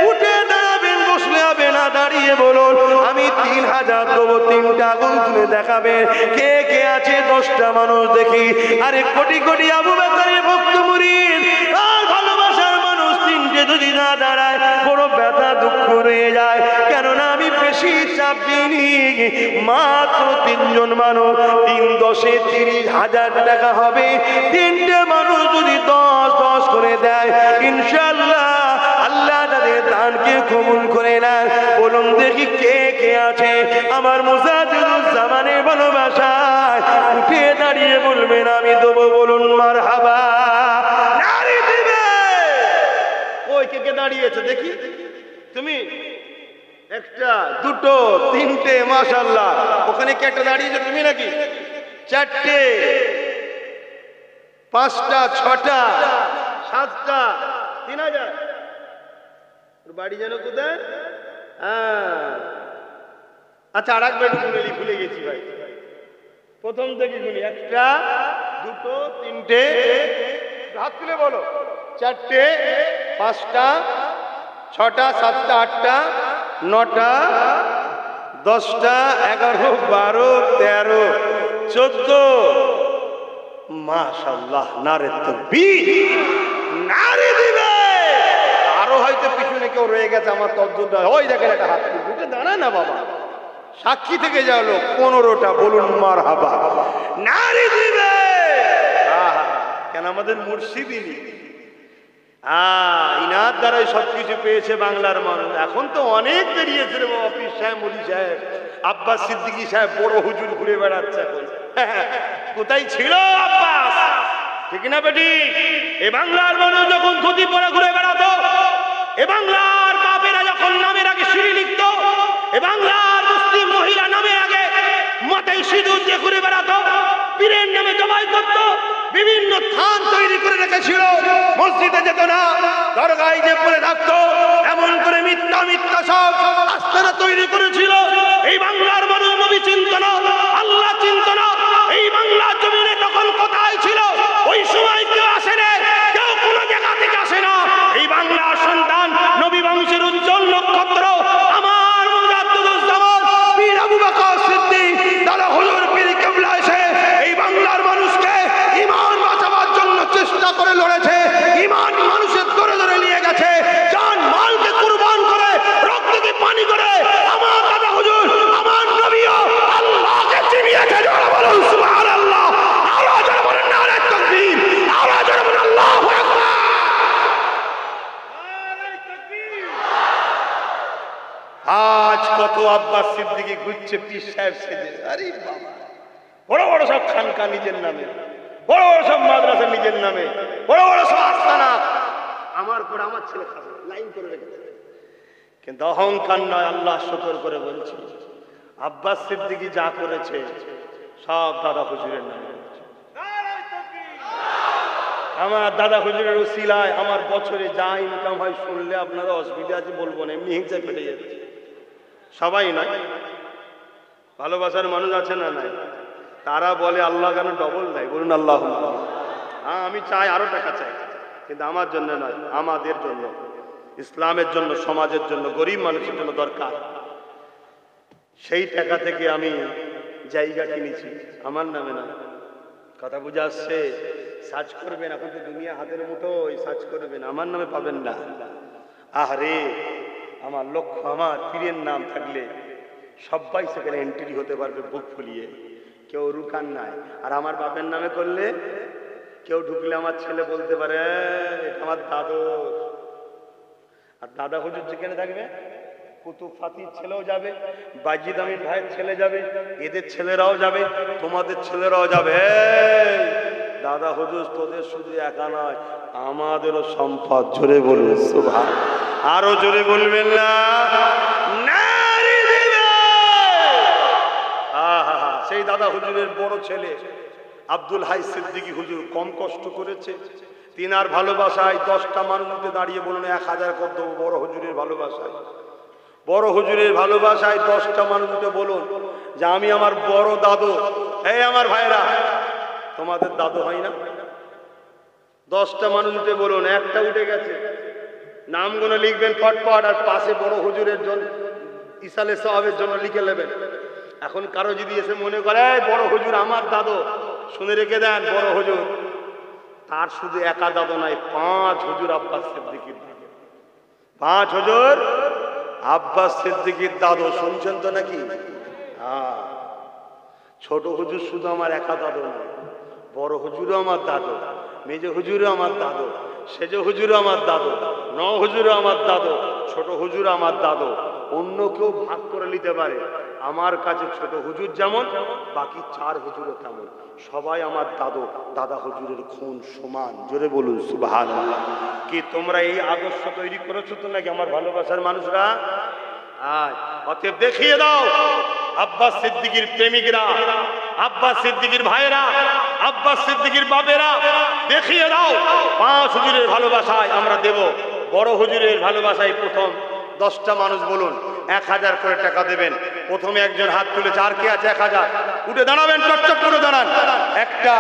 উঠে দাঁড়াবেন, বসলে হবে না, দাঁড়িয়ে বলুন আমি 3000 দেবো। 3টা আগুন তুলে দেখাবে কে কে আছে। 10টা মানুষ দেখি। আরে কোটি কোটি আবু বকরের ভক্ত মুরিদ আর ভালোবাসার মানুষ 3টে যদি না দাঁড়ায় বড় ব্যথা দুঃখ রয়ে যায়। কেননা আমি বেশি চাপ দিইনি, মাত্র 3 জন মানুষ। 3 10 30,000 টাকা হবে। 3টে মানুষ যদি 10 করে দেয় ইনশাআল্লাহ আল্লাহ তাদের দানকে কবুল করে নেন। বলুন দেখি কে কে আছে আমার মুজাদ্দিদুজ্জামানের ভালোবাসায় উঠে দাঁড়িয়ে বলবেন আমি দেবো। বলুন মারহাবা। নারী দিবে। ওই কে কে দাঁড়িয়েছে দেখি? তুমি? 1টা 2টো 3টে মাশাআল্লাহ। ওখানে কে একটা দাঁড়িয়েছে? তুমি নাকি? 4টে 5টা 6টা 7টা 3000। বাড়ি যেন কোথায়? আচ্ছা আর একবার ভুলে গেছি ভাই, প্রথম থেকে গুনি। 1টা 2টো 3টে, হাত তুলে বলো। 4টে 5টা 6টা 7টা 8টা 9টা 10টা 11 12 13 14। মাশাআল্লাহ, নারে তাকবীর, নারে দিবে। আরো হয়তো পিছনে কেউ রয়ে গেছে আমার তর্জমা। ওই দেখেন একটা হাত তুলে দাঁড়া না বাবা, সাক্ষী থেকে যাওয়ালো 15টা। বলুন মারহাবা। নারে দিবে। কেন আমাদের মুর্শিদই ইনার দ্বারাই সবকিছু পেয়েছে বাংলার মানুষ। এখন তো অনেক বেরিয়েছে রে বাবা, পীর সাহেব, মুলি সাহেব, আব্বাস সিদ্দিকী সাহেব, বড় হুজুর ঘুরে বেড়াচ্ছে এখন। কোথায় ছিল আব্বাস? ঠিক না বেটি? এ বাংলার মানুষ যখন ধুতি পরে ঘুরে বেড়াতো, এ বাংলার বাপেরা যখন নামের আগে সিঁড়ি লিখতো, এ বাংলার মুসলিম মহিলা নামের আগে মাথায় সিঁদুর দিয়ে ঘুরে বেড়াতো, পীরের নামে জবাই করতো, বিভিন্ন থান তৈরি করে রেখেছিল, মসজিদে যেত না, দরগায় যে পড়ে থাকতো, এমন করে মিথ্যা মিথ্যা সব আস্তানা তৈরি করেছিল। এই বাংলার মানুষ নবী চিনত না, আল্লাহ চিনত না। এই বাংলার জমিনে তখন কোথায় ছিল? ওই সময় কেউ আসে না, কেউ কোনো জায়গা থেকে আসে না। এই বাংলার সন্তান, নবী বংশের উজ্জ্বল নক্ষত্র আমার মুজাদ্দিদুজ্জামান পীর আবু বকর সিদ্দিক দাদা হুজুর পীর কিবলা এসে এই বাংলার মানুষকে ঈমান বাঁচাবার জন্য চেষ্টা করে লড়েছে। ঈমান মানুষের ধরে ধরে নিয়ে গেছে, জান মালকে কুরবান করে, রক্তকে পানি করে আমার দাদা হুজুর, আমার নবীও আল্লাহকে চিনিয়েছে। যারা বলেন সুবহানাল্লাহ, আল্লাহ যারা বলেন নারে তাকবীর, আল্লাহ যারা বলেন আল্লাহু আকবার। আজ কত আব্বাস সিদ্দিকী ঘুরছে পীর সাহেব সেজে। আরে বাবা, বড় বড় সব খানকা নিজের নামে, বড় বড় সব মাদ্রাসা নিজের নামে, বড় বড় সব আস্তানা আমার পর আমার ছেলে খাবে লাইন করে রেখেছে। কিন্তু অহংকার নয়, আল্লাহ শকর করে বলছি, আব্বাস সিদ্দিকী যা করেছে সব দাদা হুজুরের নামে। আমার দাদা হুজুরের ওসিলায় আমার বছরে যা ইনকাম হয় শুনলে আপনারা অসুবিধা আছে বলবো না, এমনি হিংসা ফেটে যাচ্ছে। সবাই নয়, ভালোবাসার মানুষ আছে না নাই? তারা বলে আল্লাহ কেন ডবল দেয়? বলুন আল্লাহ। হ্যাঁ, আমি চাই, আরো টাকা চাই, কিন্তু আমার জন্য নয়, আমাদের জন্য, ইসলামের জন্য, সমাজের জন্য, গরিব মানুষের জন্য দরকার। সেই টাকা থেকে আমি জায়গা কিনেছি, আমার নামে না। কথা বুঝে আসছে? সার্চ করবেন, এখন তো দুনিয়া হাতের মুঠোয়, সার্চ করবেন, আমার নামে পাবেন না। আরে আমার লক্ষ্য, আমার পীরের নাম থাকলে সবাই সেখানে এন্ট্রি হতে পারবে বুক ফুলিয়ে, কেউ রুকান নাই। আর আমার বাপের নামে করলে কেউ ঢুকলে আমার ছেলে বলতে পারে এটা আমার দাদু। আর দাদা হুজুর যেখানে থাকবে, কুতুব ফাতির ছেলেও যাবে, বাজিদ আমিন ভাইয়ের ছেলে যাবে, এদের ছেলেরাও যাবে, তোমাদের ছেলেরাও যাবে। দাদা হুজুর তোদের শুধু একা নয়, আমাদেরও সম্পদ। জোরে বলুন সুবহান। আরো জোরে বলবেন না? সেই দাদা হুজুরের বড় ছেলে আব্দুল হাই সিদ্দিকী হুজুর কম কষ্ট করেছে। তিনার ভালোবাসায় 10টা মানুষকে দাঁড়িয়ে বলুন 1000 কত দেবো। বড় হুজুরের ভালোবাসায়, বড় হুজুরের ভালোবাসায় 10টা মানুষকে বলুন যে আমি আমার বড় দাদু, এই আমার ভাইরা তোমাদের দাদু হয় না? 10টা মানুষকে বলুন, একটা উঠে গেছে, নামগুলো লিখবেন ফটফট, আর পাশে বড় হুজুরের জন্য ইসালে সাহাবের জন্য লিখে নেবেন। এখন কারো যদি এসে মনে করে বড় হুজুর আমার দাদু, শুনে রেখে দেন, বড় হুজুর তার শুধু একা দাদু নয়, 5 হুজুর আব্বাস সিদ্দিকীর দাদু। 5 হুজুর আব্বাস সিদ্দিকীর দাদু। শুনছেন তো নাকি? হ্যাঁ, ছোট হুজুর শুধু আমার একা দাদু নয়, বড় হুজুরও আমার দাদু, মেজ হুজুরও আমার দাদু, সেজ হুজুরও আমার দাদু, 9 হুজুরও আমার দাদু, ছোট হুজুর আমার দাদু। অন্য কেউ ভাগ করে নিতে পারে, আমার কাছে ছোট হুজুর যেমন, বাকি 4 হুজুরও তেমন। সবাই আমার দাদু, দাদা হুজুরের খুন সমান। জোরে বলুন সুবহানাল্লাহ। কি তোমরা এই আদর্শ তৈরি করেছো তো নাকি আমার ভালোবাসার মানুষরা? অতএব দেখিয়ে দাও আব্বাস সিদ্দিকীর প্রেমিকরা, আব্বাস সিদ্দিকীর ভাইরা, আব্বাস সিদ্দিকীর বাবেরা, দেখিয়ে দাও 5 হুজুরের ভালোবাসায় আমরা দেব। বড় হুজুরের ভালোবাসায় প্রথম 10টা মানুষ বলুন 1000 করে টাকা দেবেন। প্রথমে একজন হাত তুলেছে, আর কে আছে? 1000 উঠে দাঁড়াবেন, চটচট করে দাঁড়ান। 1টা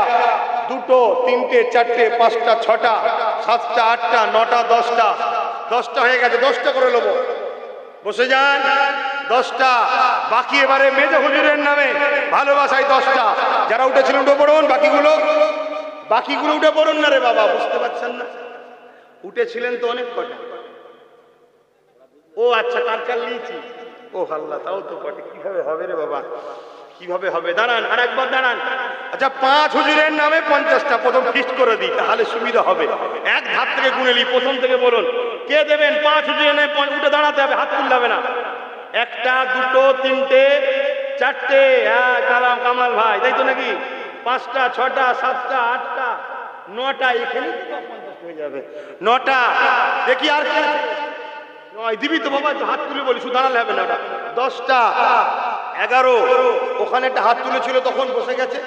2টো 3টে 4টে 5টা 6টা 7টা 8টা 9টা 10টা 10টা হয়ে গেছে, 10টা করে নেবো। বসে যান, 10টা বাকি। এবারে মেজ হুজুরের নামে ভালোবাসায় 10টা। যারা উঠেছিলেন উঠে পড়ুন, বাকিগুলো উঠে পড়ুন না রে বাবা, বুঝতে পারছেন না? উঠেছিলেন তো অনেক কটা। ও আচ্ছা, কার নিয়েছি? ও আল্লাহ, তাও তো বটে। কিভাবে হবে রে বাবা, কিভাবে হবে? দাঁড়ান, আর একবার দাঁড়ান। আচ্ছা, 5 হুজুরের নামে 50টা প্রথম ফিক্সড করে দিই, তাহলে সুবিধা হবে। এক ধাপ থেকে গুনে নিই, প্রথম থেকে বলুন কে দেবেন। 5 হুজুরের নামে উঠে দাঁড়াতে হবে, হাত তুলতে হবে না। 1টা 2টো 3টে 4টে, হ্যাঁ কালাম কামাল ভাই, তাই তো নাকি? 5টা 6টা 7টা 8টা 9টা, এখানে 50 হয়ে যাবে। 9টা দেখি, আর কি নয় দিবি তো বাবা, হাত তুলে বলি, শুধু দাঁড়ালে হবে না। 10টা 11, ওখানে একটা হাত তুলেছিল তখন বসে গেছে।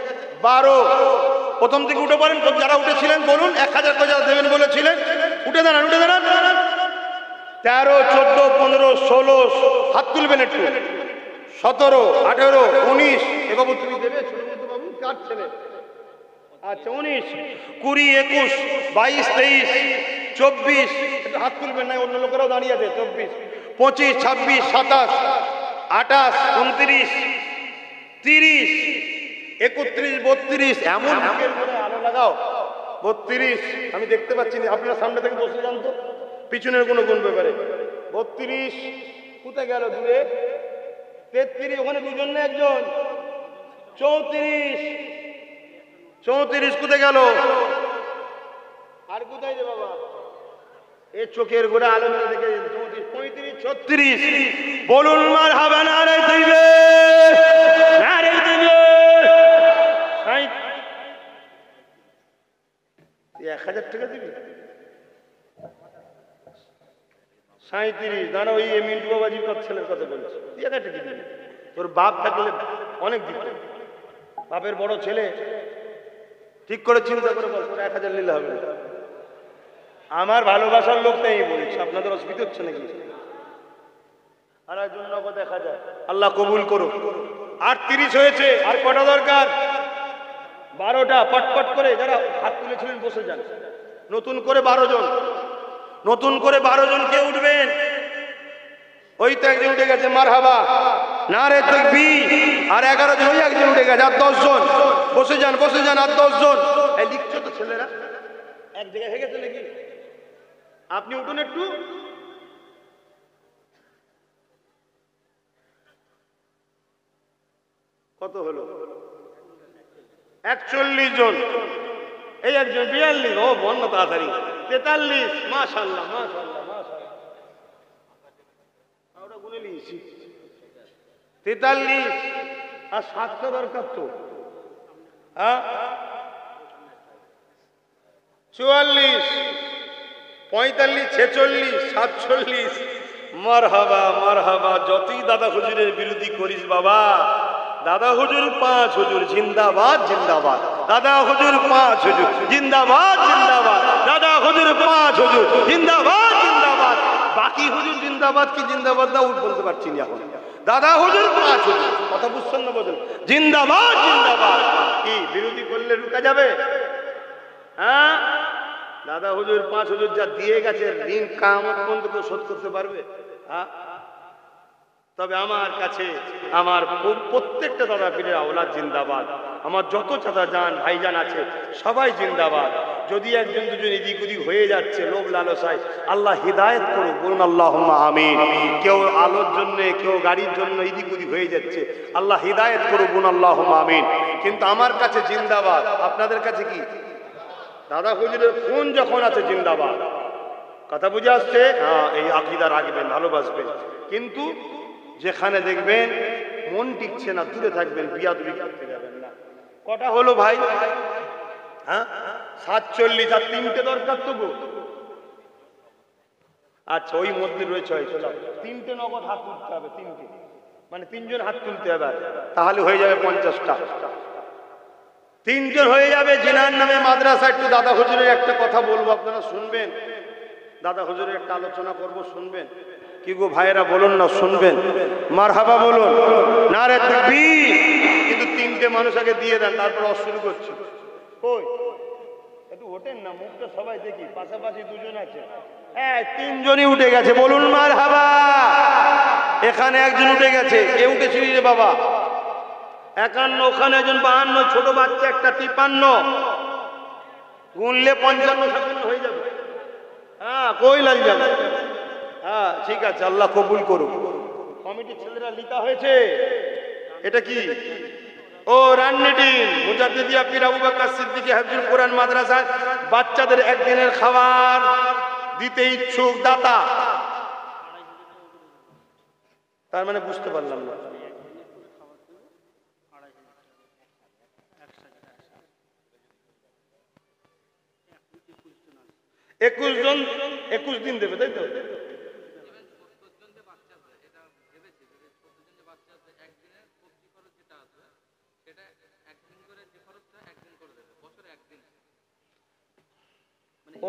12, প্রথম থেকে উঠে পড়েন, যারা উঠেছিলেন বলুন। 1000 করে যারা দেবেন বলেছিলেন উঠে দাঁড়ান, উঠে দাঁড়ান। 13, 14, 15, 16, হাত তুলবেন একটু। 17, 18, 19, এ বাবু তুমি দেবে? ছোট বাবু কার ছেলে? আচ্ছা 19, 20, 21, 22, 23, 24, হাত তুলবেন না, অন্য লোকেরাও দাঁড়িয়ে আছে। 24, 25, 26, 27, 28, 29, 30, 31, 32, এমন আলো লাগাও। 32, আমি দেখতে পাচ্ছি না, আপনারা সামনে থেকে বসে যান তো, পিছনের কোনো গুণ ব্যাপারে। 32 কোথায় গেল? দূরে। 33, ওখানে দুজন না একজন। 34 কোথায় গেল? আর কোথায় যে বাবা, এ চোখের গোড়া আলো মেরে দেখে। 34, 35, 36 বলুন মারহাবা, নারে তাকবীর, নারে তাকবীর। 1000 টাকা দিবি? 37, দাঁড়া, ওই মিন্টু বাবাজির ছেলের কথা বলছি। 1000 টাকা দিবি? তোর বাপ থাকলে অনেক দিত। বাপের বড় ছেলে, ঠিক করে চিন্তা করে বল, 1000 নিলে হবে না। আমার ভালোবাসার লোক তাই বলছি, আপনাদের অসুবিধা হচ্ছে নাকি? আর একজন নগদ 1000, আল্লাহ কবুল করো। 38 হয়েছে, আর কটা দরকার? 12টা। পটপট করে যারা হাত তুলেছিলেন বসে যান। নতুন করে 12 জন, নতুন করে 12 জন কে উঠবেন? ওই তো একজন উঠে গেছে, মারহাবা, নারে তাকবীর। আর 11 জন, ওই একজন উঠে গেছে, আর 10 জন। বসে যান, বসে যান, আর 10 জন। এই লিখছো তো ছেলেরা, এক জায়গায় হয়ে গেছে নাকি? আপনি উঠুন একটু। কত হলো? 41 জন। এই একজন 42, ও বন্ধ তাড়াতাড়ি। 43, মাশাআল্লাহ মাশাআল্লাহ মাশাআল্লাহ, ওটা গুনে নিয়েছি। 43, আর 7টা দরকার তো। হ্যাঁ 44, 45, 46, 47, মারহাবা মারহাবা। যতই দাদা হুজুরের বিরোধী করিস বাবা, দাদা হুজুর 5 হুজুর জিন্দাবাদ জিন্দাবাদ, দাদা হুজুর 5 হুজুর জিন্দাবাদ জিন্দাবাদ, দাদা হুজুর 5 হুজুর জিন্দাবাদ জিন্দাবাদ। বাকি হুজুর জিন্দাবাদ কি জিন্দাবাদ না উঠ বলতে পারছি না এখন। দাদা হুজুর 5 হুজুর, কথা বুঝছেন না? বলেন জিন্দাবাদ জিন্দাবাদ। কি বিরোধী করলে রুকা যাবে? হ্যাঁ, দাদা হুজুর 5 হুজুর যা দিয়ে গেছে ঋণ কিয়ামত পর্যন্ত শোধ করতে পারবে? হ্যাঁ। তবে আমার কাছে আমার প্রত্যেকটা দাদা পীরের আওলাদ জিন্দাবাদ, আমার যত চাচা যান ভাইজান আছে সবাই জিন্দাবাদ। যদি একজন দুজন এদিক ওদিক হয়ে যাচ্ছে লোভ লালসায়, আল্লাহ হিদায়াত করুক, বলুন আল্লাহুম্মা আমিন। কেউ আলোর জন্য কেউ গাড়ির জন্য এদিক ওদিক হয়ে যাচ্ছে, আল্লাহ হিদায়াত করুক, বলুন আল্লাহুম্মা আমিন। কিন্তু আমার কাছে জিন্দাবাদ, আপনাদের কাছে কি? দাদা হুজুরের খুন যখন আছে জিন্দাবাদ। কথা বুঝে আসছে? হ্যাঁ, এই আকীদা রাখবেন, ভালোবাসবেন। কিন্তু যেখানে দেখবেন মন টিকছে না দূরে থাকবেন, বিয়াদবি করতে যাবেন না। কটা হলো ভাই? হ্যাঁ 47, আর 3টে দরকার তবু। আচ্ছা, ওই মধ্যে রয়েছে হয়তো 3টে নগদ হাত তুলতে হবে, 3টে মানে 3 জন হাত তুলতে হবে, তাহলে হয়ে যাবে 50টা। 3 জন হয়ে যাবে। জিনার নামে মাদ্রাসা। একটু দাদা হুজুরের একটা কথা বলবো, আপনারা শুনবেন। দাদা হুজুরের একটা আলোচনা করব, শুনবেন কি গো ভাইয়েরা? বলুন না, শুনবেন? মারহাবা বলুন, নারে তাকবীর। কিন্তু 3টে মানুষ আগে দিয়ে দেন, তারপর শুরু করছি। কই একটু ওঠেন না, মুখটা সবাই দেখি। পাশাপাশি 2 জন আছে। হ্যাঁ, 3 জনই উঠে গেছে, বলুন মারহাবা। এখানে একজন উঠে গেছে। কে উঠেছিলি রে বাবা? 51, ওখানে একজন 52, ছোট বাচ্চা একটা 53, গুনলে 55 56 হয়ে যাবে। হ্যাঁ, কই লাল যাবে? হ্যাঁ ঠিক আছে, আল্লাহ কবুল করুক। কমিটির ছেলেরা লিখা হয়েছে। এটা কি? ও রান্নিটিন মুজাদ্দিদিয়া পীর আবু বকর সিদ্দিকী হাফিজুল কোরআন মাদ্রাসায় বাচ্চাদের একদিনের খাবার দিতে ইচ্ছুক দাতা। তার মানে বুঝতে পারলাম না। একুশ জন 21 দিন দেবে, তাই তো?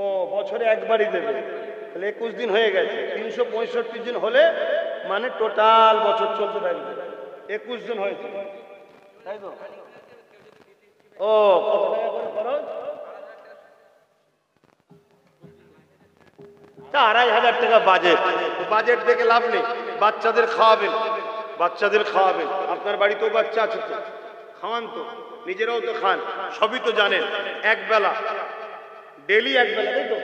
ও বছরে একবারই দেবে, তাহলে 21 দিন হয়ে গেছে। 365 দিন হলে মানে টোটাল বছর চলতে থাকবে। 21 জন হয়েছে, তাই তো? ও কত টাকা করে খরচ? 2500 টাকা বাজেট। বাজেট দেখে লাভ নেই। বাচ্চাদের খাওয়াবেন, বাচ্চাদের খাওয়াবেন। আপনার বাড়িতেও বাচ্চা আছে তো, খাওয়ান তো, নিজেরাও তো খান, সবই তো জানেন। একবেলা ডেলি একবেলা, তাই তো?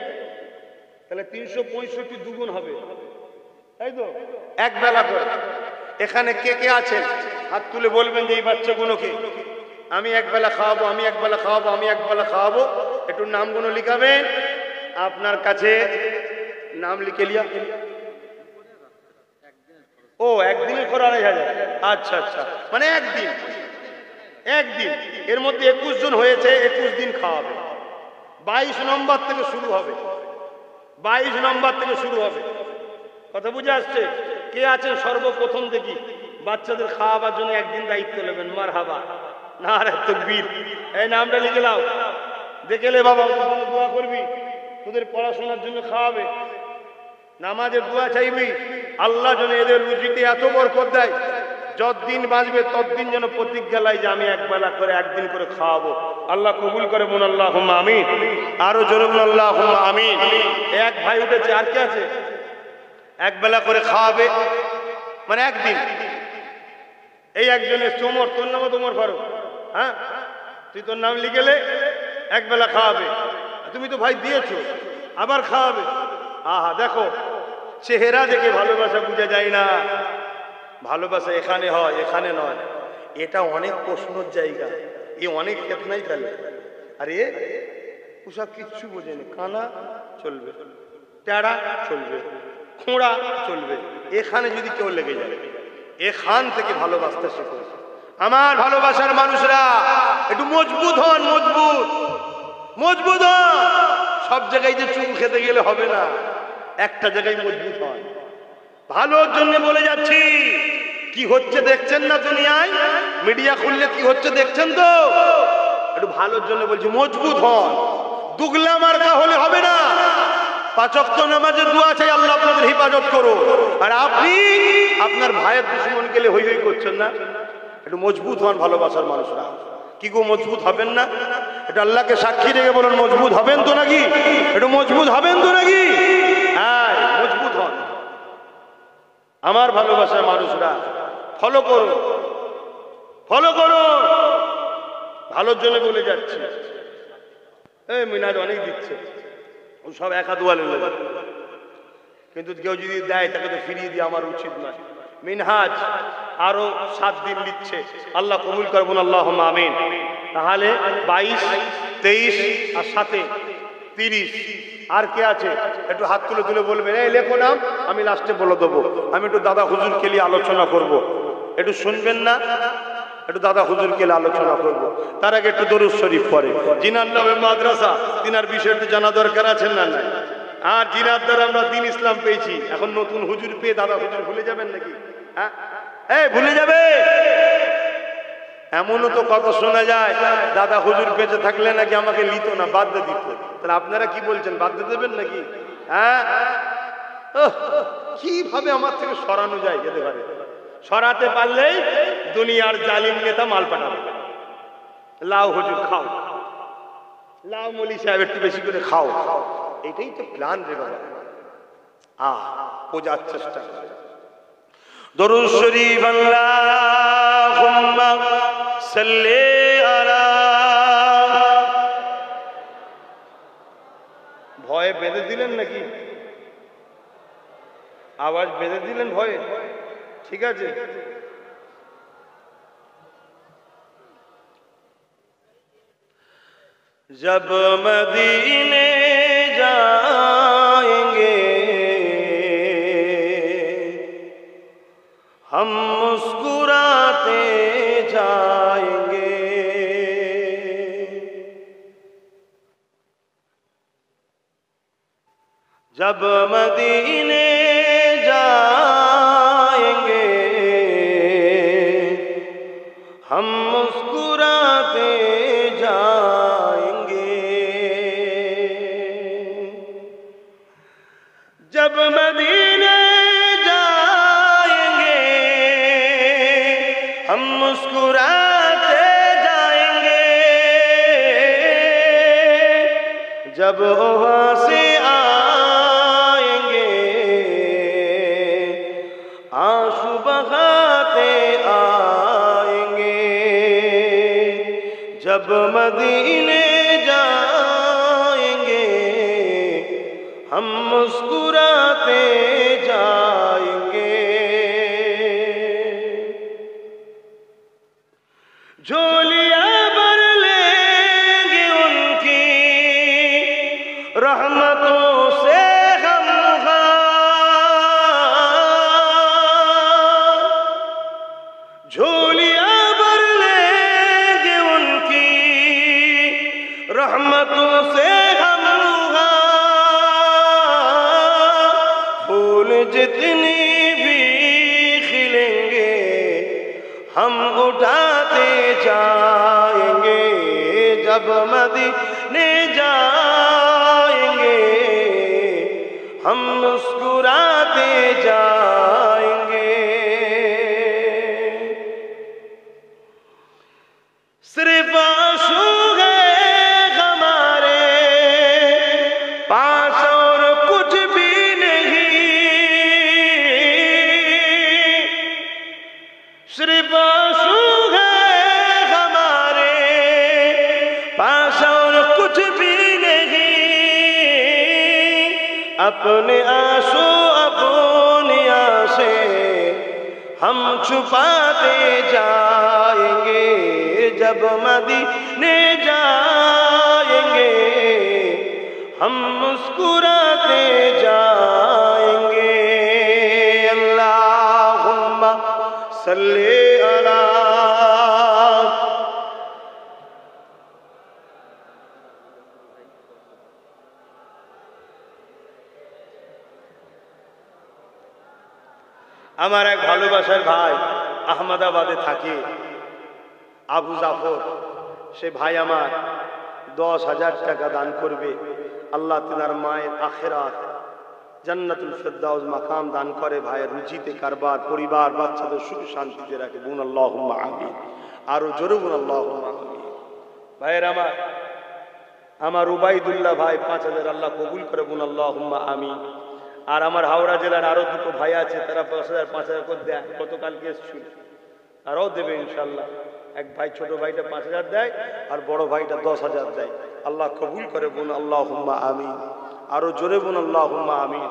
তাহলে 365 দুগুণ হবে, তাই তো? একবেলা করে। এখানে কে কে আছেন হাত তুলে বলবেন যে এই বাচ্চাগুলোকে আমি একবেলা খাওয়াবো, আমি একবেলা খাওয়াবো, আমি একবেলা খাওয়াবো। একটু নামগুলো লিখাবেন। আপনার কাছে নাম লিখে লিয়া। ও একদিনের করে 2500। আচ্ছা আচ্ছা, মানে একদিন এর মধ্যে 21 জন হয়েছে, 21 দিন খাওয়াবে। 22 নম্বর থেকে শুরু হবে, 22 নম্বর থেকে শুরু হবে। কথা বুঝে আসছে? কে আছেন সর্বপ্রথম দেখি বাচ্চাদের খাওয়াবার জন্য একদিন দায়িত্ব নেবেন? মারহাবা, নারে তাকবীর। এই নামটা লিখে নাও, দেখে লে বাবা, দোয়া করবি, তোদের পড়াশোনার জন্য খাওয়াবে, নামাজের দোয়া চাইবি, আল্লাহ যেন এদের রুজিতে এত বরকত দেয়, যতদিন বাঁচবে ততদিন যেন প্রতিজ্ঞা লাই যে আমি একবেলা করে একদিন করে খাওয়াবো। আল্লাহ কবুল করে, বলুন আল্লাহুম্মা আমিন। আরো জোরে বলুন আল্লাহুম্মা আমিন। এক ভাই উঠেছে, আর কে আছে? একবেলা করে খাওয়াবে মানে একদিন। এই একজনের ওমর, তোর নাম তো ওমর ফারুক। হ্যাঁ, তুই তোর নাম লিখেলে একবেলা খাওয়াবে। তুমি তো ভাই দিয়েছো, আবার খাওয়াবে। আহা, দেখো চেহারা দেখে ভালোবাসা বোঝা যায় না। ভালোবাসা এখানে হয়, এখানে নয়। এটা অনেক প্রশ্নের জায়গা, এ অনেক ফেতনাই ফেলে। আরে ওসব কিচ্ছু বোঝেনি। কানা চলবে, টেড়া চলবে, খোঁড়া চলবে। এখানে যদি কেউ লেগে যায়, এখান থেকে ভালোবাসতে শেখো। আমার ভালোবাসার মানুষরা একটু মজবুত হন, মজবুত হন। সব জায়গায় যে চুমু খেতে গেলে হবে না, একটা জায়গায় মজবুত হয়। ভালোর জন্য বলে যাচ্ছি, কি হচ্ছে দেখছেন না দুনিয়ায়, মিডিয়া খুললে কি হচ্ছে দেখছেন তো, একটু ভালোর জন্য বলছি মজবুত হন। দুগলা মার্কা হলে হবে না। 5 ওয়াক্ত নামাজের দোয়া চাই, আল্লাহ আপনাদের হেফাজত করো। আর আপনি আপনার ভাইয়ের দুশ্মন গেলে হই হই করছেন না, একটু মজবুত হন ভালোবাসার মানুষরা। কি গো মজবুত হবেন না? এটা আল্লাহকে সাক্ষী রেখে বলেন মজবুত হবেন তো নাকি? একটু মজবুত হবেন তো নাকি? হ্যাঁ মজবুত হন। আমার ভালোবাসার মানুষরা ফলো করুন, ফলো করুন, ভালোর জন্য বলে যাচ্ছি। এই মিনাজ অনেক দিচ্ছে, সব একা দোয়ালে লোক, কিন্তু কেউ যদি দেয় তাকে তো ফিরিয়ে দিয়ে আমার উচিত নয়। মিনহাজ আরো 7 দিন দিচ্ছে, আল্লাহ কবুল করবেন, আল্লাহুম্মা আমিন। তাহলে 22, 23 আর 7 30 আর কে আছে একটু হাত তুলে তুলে বলবেন, এই লেখো নাম, আমি লাস্টে বলে দেবো। আমি একটু দাদা হুজুরকে নিয়ে আলোচনা করব, একটু শুনবেন না? একটু দাদা হুজুরকে নিয়ে আলোচনা করব। তার আগে একটু দরুদ শরীফ পড়ে। জিনার নামে মাদ্রাসা, তিনার বিষয়ে একটু জানা দরকার আছে না নাই? আর জিনার দ্বারা আমরা দিন ইসলাম পেয়েছি, এখন নতুন হুজুর পেয়ে দাদা হুজুর ভুলে যাবেন নাকি? হ্যাঁ এই ভুলে যাবে? এমনও তো কথা শোনা যায়, দাদা হুজুর বেঁচে থাকলে নাকি আমাকে লিত না, বাদ দিয়ে দিত। তাহলে আপনারা কি বলছেন, বাদ দিয়ে দেবেন নাকি? হ্যাঁ কিভাবে আমার থেকে সরানো যায় যেতে পারে? সরাতে পারলেই দুনিয়ার জালিম নেতা মাল পাঠাবে। লাও হুজুর খাও, লাও মলি সাহেব একটু বেশি করে খাও, এটাই তো প্ল্যান রে বাবা। বোঝার চেষ্টা করে। দরুদ শরীফ আল্লাহুম্মা সাল্লি আলা। ভয়ে বেঁধে দিলেন নাকি? আওয়াজ বেঁধে দিলেন ভয়ে? ঠিক আছে। जब मदीने जाएंगे हम मुस्कुराते जाएंगे, जब मदीने जाएंगे हम मुस्कुराते जाएंगे, जब मदीने जाएंगे हम मुस्कुराते जाएंगे, जब वहाँ से आएंगे आंसू बहाते आएंगे, जब मदीने जाएंगे हम मुस्कुराते जाएंगे, झोलियां भर लेंगे उनकी रहमतों से हम, झोलियां भर लेंगे उनकी रहमतों से हम, फूल जितनी भी खिलेंगे हम उठाते जाएंगे, जब मदीने जाएंगे हम मुस्कुराते जाएंगे, सिर्फ आंसू है हमारे पास और कुछ भी नहीं, सिर्फ आंसू है हमारे पास और कुछ भी नहीं, अपने आंसू अपनी आंखें हम छुपाते जाएंगे, जब मदीने जाएंगे हम मुस्कुराते जाएंगे, अल्लाहुम्मा सल्ली अला। আমার এক ভালোবাসার ভাই আহমেদাবাদে থাকে, আবু জাফর, সে ভাই আমার 10,000 টাকা দান করবে। আল্লাহ তিনার মায়ের আখেরাত জান্নাতুল ফেরদাউস মাকাম দান করে। ভাইয়ের রুচিতে কারবার, পরিবার, বাচ্চাদের সুখ শান্তিতে রাখে। বুন আল্লাহুম্মা আমিন। আরো জোরে বুন আল্লাহুম্মা আমিন। ভাইয়ের আমার উবাইদুল্লাহ ভাই 5,000 আল্লাহ কবুল করে। বুন আল্লাহুম্মা আমিন। আর আমার হাওড়া জেলার আরো দুটো ভাই আছে, তারা 5,000 5,000 করে দেয়। গতকালকে এসেছিল, আরও দেবে ইনশাল্লাহ। এক ভাই ছোট ভাইটা 5,000 দেয়, আর বড় ভাইটা 10,000 দেয়। আল্লাহ কবুল করে। বুন আল্লাহুম্মা আমিন। আরো জোরে বুন আল্লাহুম্মা আমিন।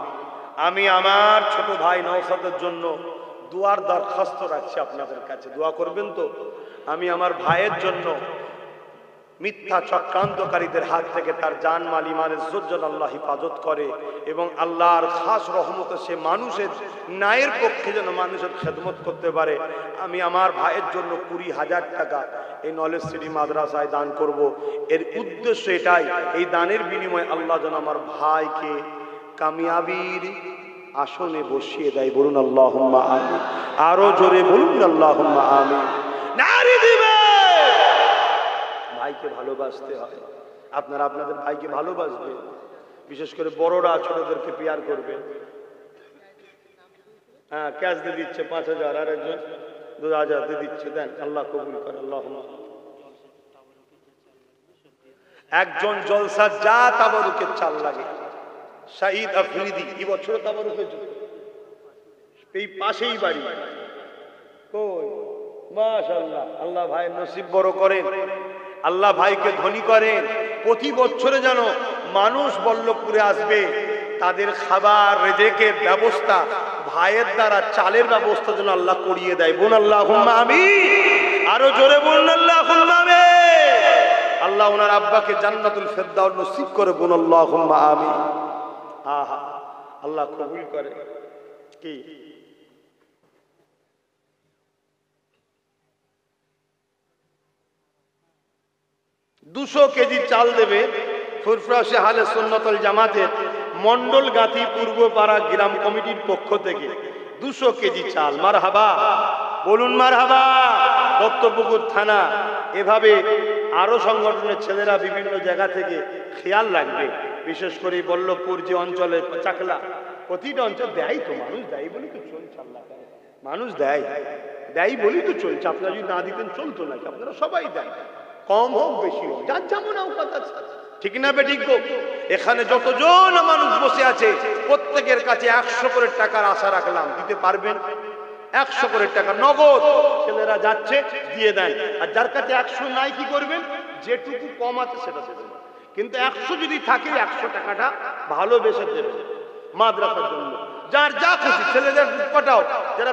আমি আমার ছোট ভাই নওশাদের জন্য দোয়ার দরখাস্ত রাখছি আপনাদের কাছে, দোয়া করবেন তো। আমি আমার ভাইয়ের জন্য মিথ্যা চক্রান্তকারীদের হাত থেকে তার জান মাল ইমান ইজ্জত যেন আল্লাহ হিফাজত করে, এবং আল্লাহর খাস রহমতে সে মানুষের ন্যায়ের পক্ষে যেন মানুষের খেদমত করতে পারে। আমি আমার ভাইয়ের জন্য 20,000 টাকা এই নলেজ সিটি মাদ্রাসায় দান করব। এর উদ্দেশ্য এটাই, এই দানের বিনিময়ে আল্লাহ যেন আমার ভাইকে কামিয়াবির আসনে বসিয়ে দেয়। বলুন আল্লাহুম্মা আমিন। আরো জোরে বলুন আল্লাহুম্মা আমিন। নারী দিবে। ভাইকে ভালোবাসতে হয়। আপনারা আপনাদের ভাইকে ভালোবাসবেন, বিশেষ করে বড়রা ছোটদেরকে পেয়ার করবে। হ্যাঁ, ক্যাশ দিয়ে দিচ্ছে 5,000, আর একজন 2,000 দিয়ে দিচ্ছে। দেন, আল্লাহ কবুল করে। আল্লাহুম্মা। একজন জলসা যা তাবারুকের চাল লাগে, শাহিদ আফ্রিদি, এই বছর তাবারুকের জন্য এই পাশেই বাড়ি। কই মাশাআল্লাহ, আল্লাহ ভাইয়ের নসিব বড় করেন, আল্লাহ ভাইকে ধনী করেন। প্রতি বছরে যেন মানুষ বল্লভপুরে আসবে, তাদের খাবার রেজেকের ব্যবস্থা ভাইয়ের দ্বারা, চালের ব্যবস্থা যেন আল্লাহ করিয়ে দেয়। বোন আল্লাহুম্মা আমিন। আরো জোরে বলুন আল্লাহুম্মা আমিন। আল্লাহ ওনার আব্বাকে জান্নাতুল ফেরদাউস নসিব করে। বোন আল্লাহুম্মা আমিন। আহা, আল্লাহ কবুল করে। কি 200 কেজি চাল দেবে ফুরফুরা হালে সুন্নাতুল জামাতের মন্ডল গাতি পূর্বপাড়া গ্রাম কমিটির পক্ষ থেকে 200 কেজি চাল। মারহাবা, বলুন মারহাবা। দত্তপুকুর থানা, এভাবে আরো সংগঠনের ছেলেরা বিভিন্ন জায়গা থেকে খেয়াল রাখবে। বিশেষ করে বল্লভপুর যে অঞ্চলে চাকলা, প্রতিটা অঞ্চল দেয় তো, মানুষ দেয় বলি তো চলছে। আল্লাহ মানুষ দেয় বলি তো চলছে। আপনারা যদি না দিতেন চলতো নাকি? আপনারা সবাই দেয়, কম হোক বেশি হোক, যার যেমন অবকাশ আছে। ঠিক না বেঠিক? এখানে যতজন মানুষ বসে আছে প্রত্যেকের কাছে 100 করে টাকার আশা রাখলাম। দিতে পারবেন? 100 করে টাকা নগদ ছেলেরা যাচ্ছে, দিয়ে দেন। আর যার কাছে 100 নাই কি করবেন? যেটুকু কম আছে সেটা দেবেন। কিন্তু 100 যদি থাকে 100 টাকাটা ভালোবেসে দেবেন মাদ্রাসার জন্য। যার যা খুশি ছেলেদের পাঠাও, যারা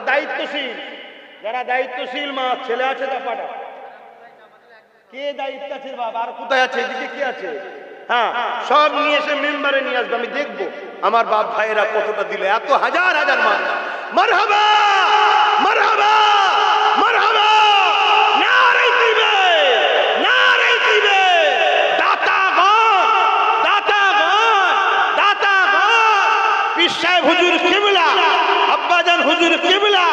দায়িত্বশীল মা ছেলে আছে তা পাঠাও। কে দায়িত্ব আছে বাবা? আর কোথায় আছে? এদিকে কি আছে? হ্যাঁ, সব নিয়ে এসে মেম্বারে নিয়ে আসবে। আমি দেখবো আমার বাপ ভাইয়েরা কতটা দিলে। এত হাজার হাজার মানুষ। মারহাবা, মারহাবা, মারহাবা। নারে দিবে, নারে দিবে। দাতাগণ পীর সাহেব হুজুর কিবলা, আব্বাজান হুজুর কিবলা,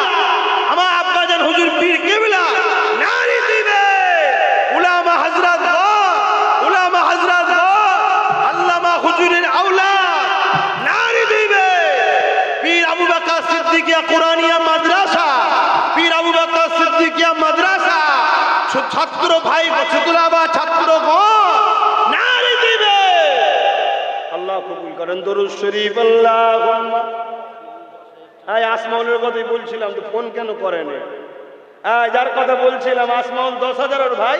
আমার আব্বাজান হুজুর পীর কিবলা নারে দিবে। উলামা হযরত, উলামা হযরত, আল্লামা হুজুরের আওলাদ নারে দিবে। পীর আবু বকর সিদ্দিকিয়া কুরআনিয়া মাদ্রাসা, পীর আবু বকর সিদ্দিকিয়া মাদ্রাসা, ছাত্র ভাই বছতুলাবা ছাত্রগণ নারে দিবে। আল্লাহ কবুল করেন। দরুদ শরীফ আল্লাহুম্মা। এই আসমাউলের কথাই বলছিলাম, তো ফোন কেন করেন? যার কথা বলছিলাম আসমাউল 10,000 ওর ভাই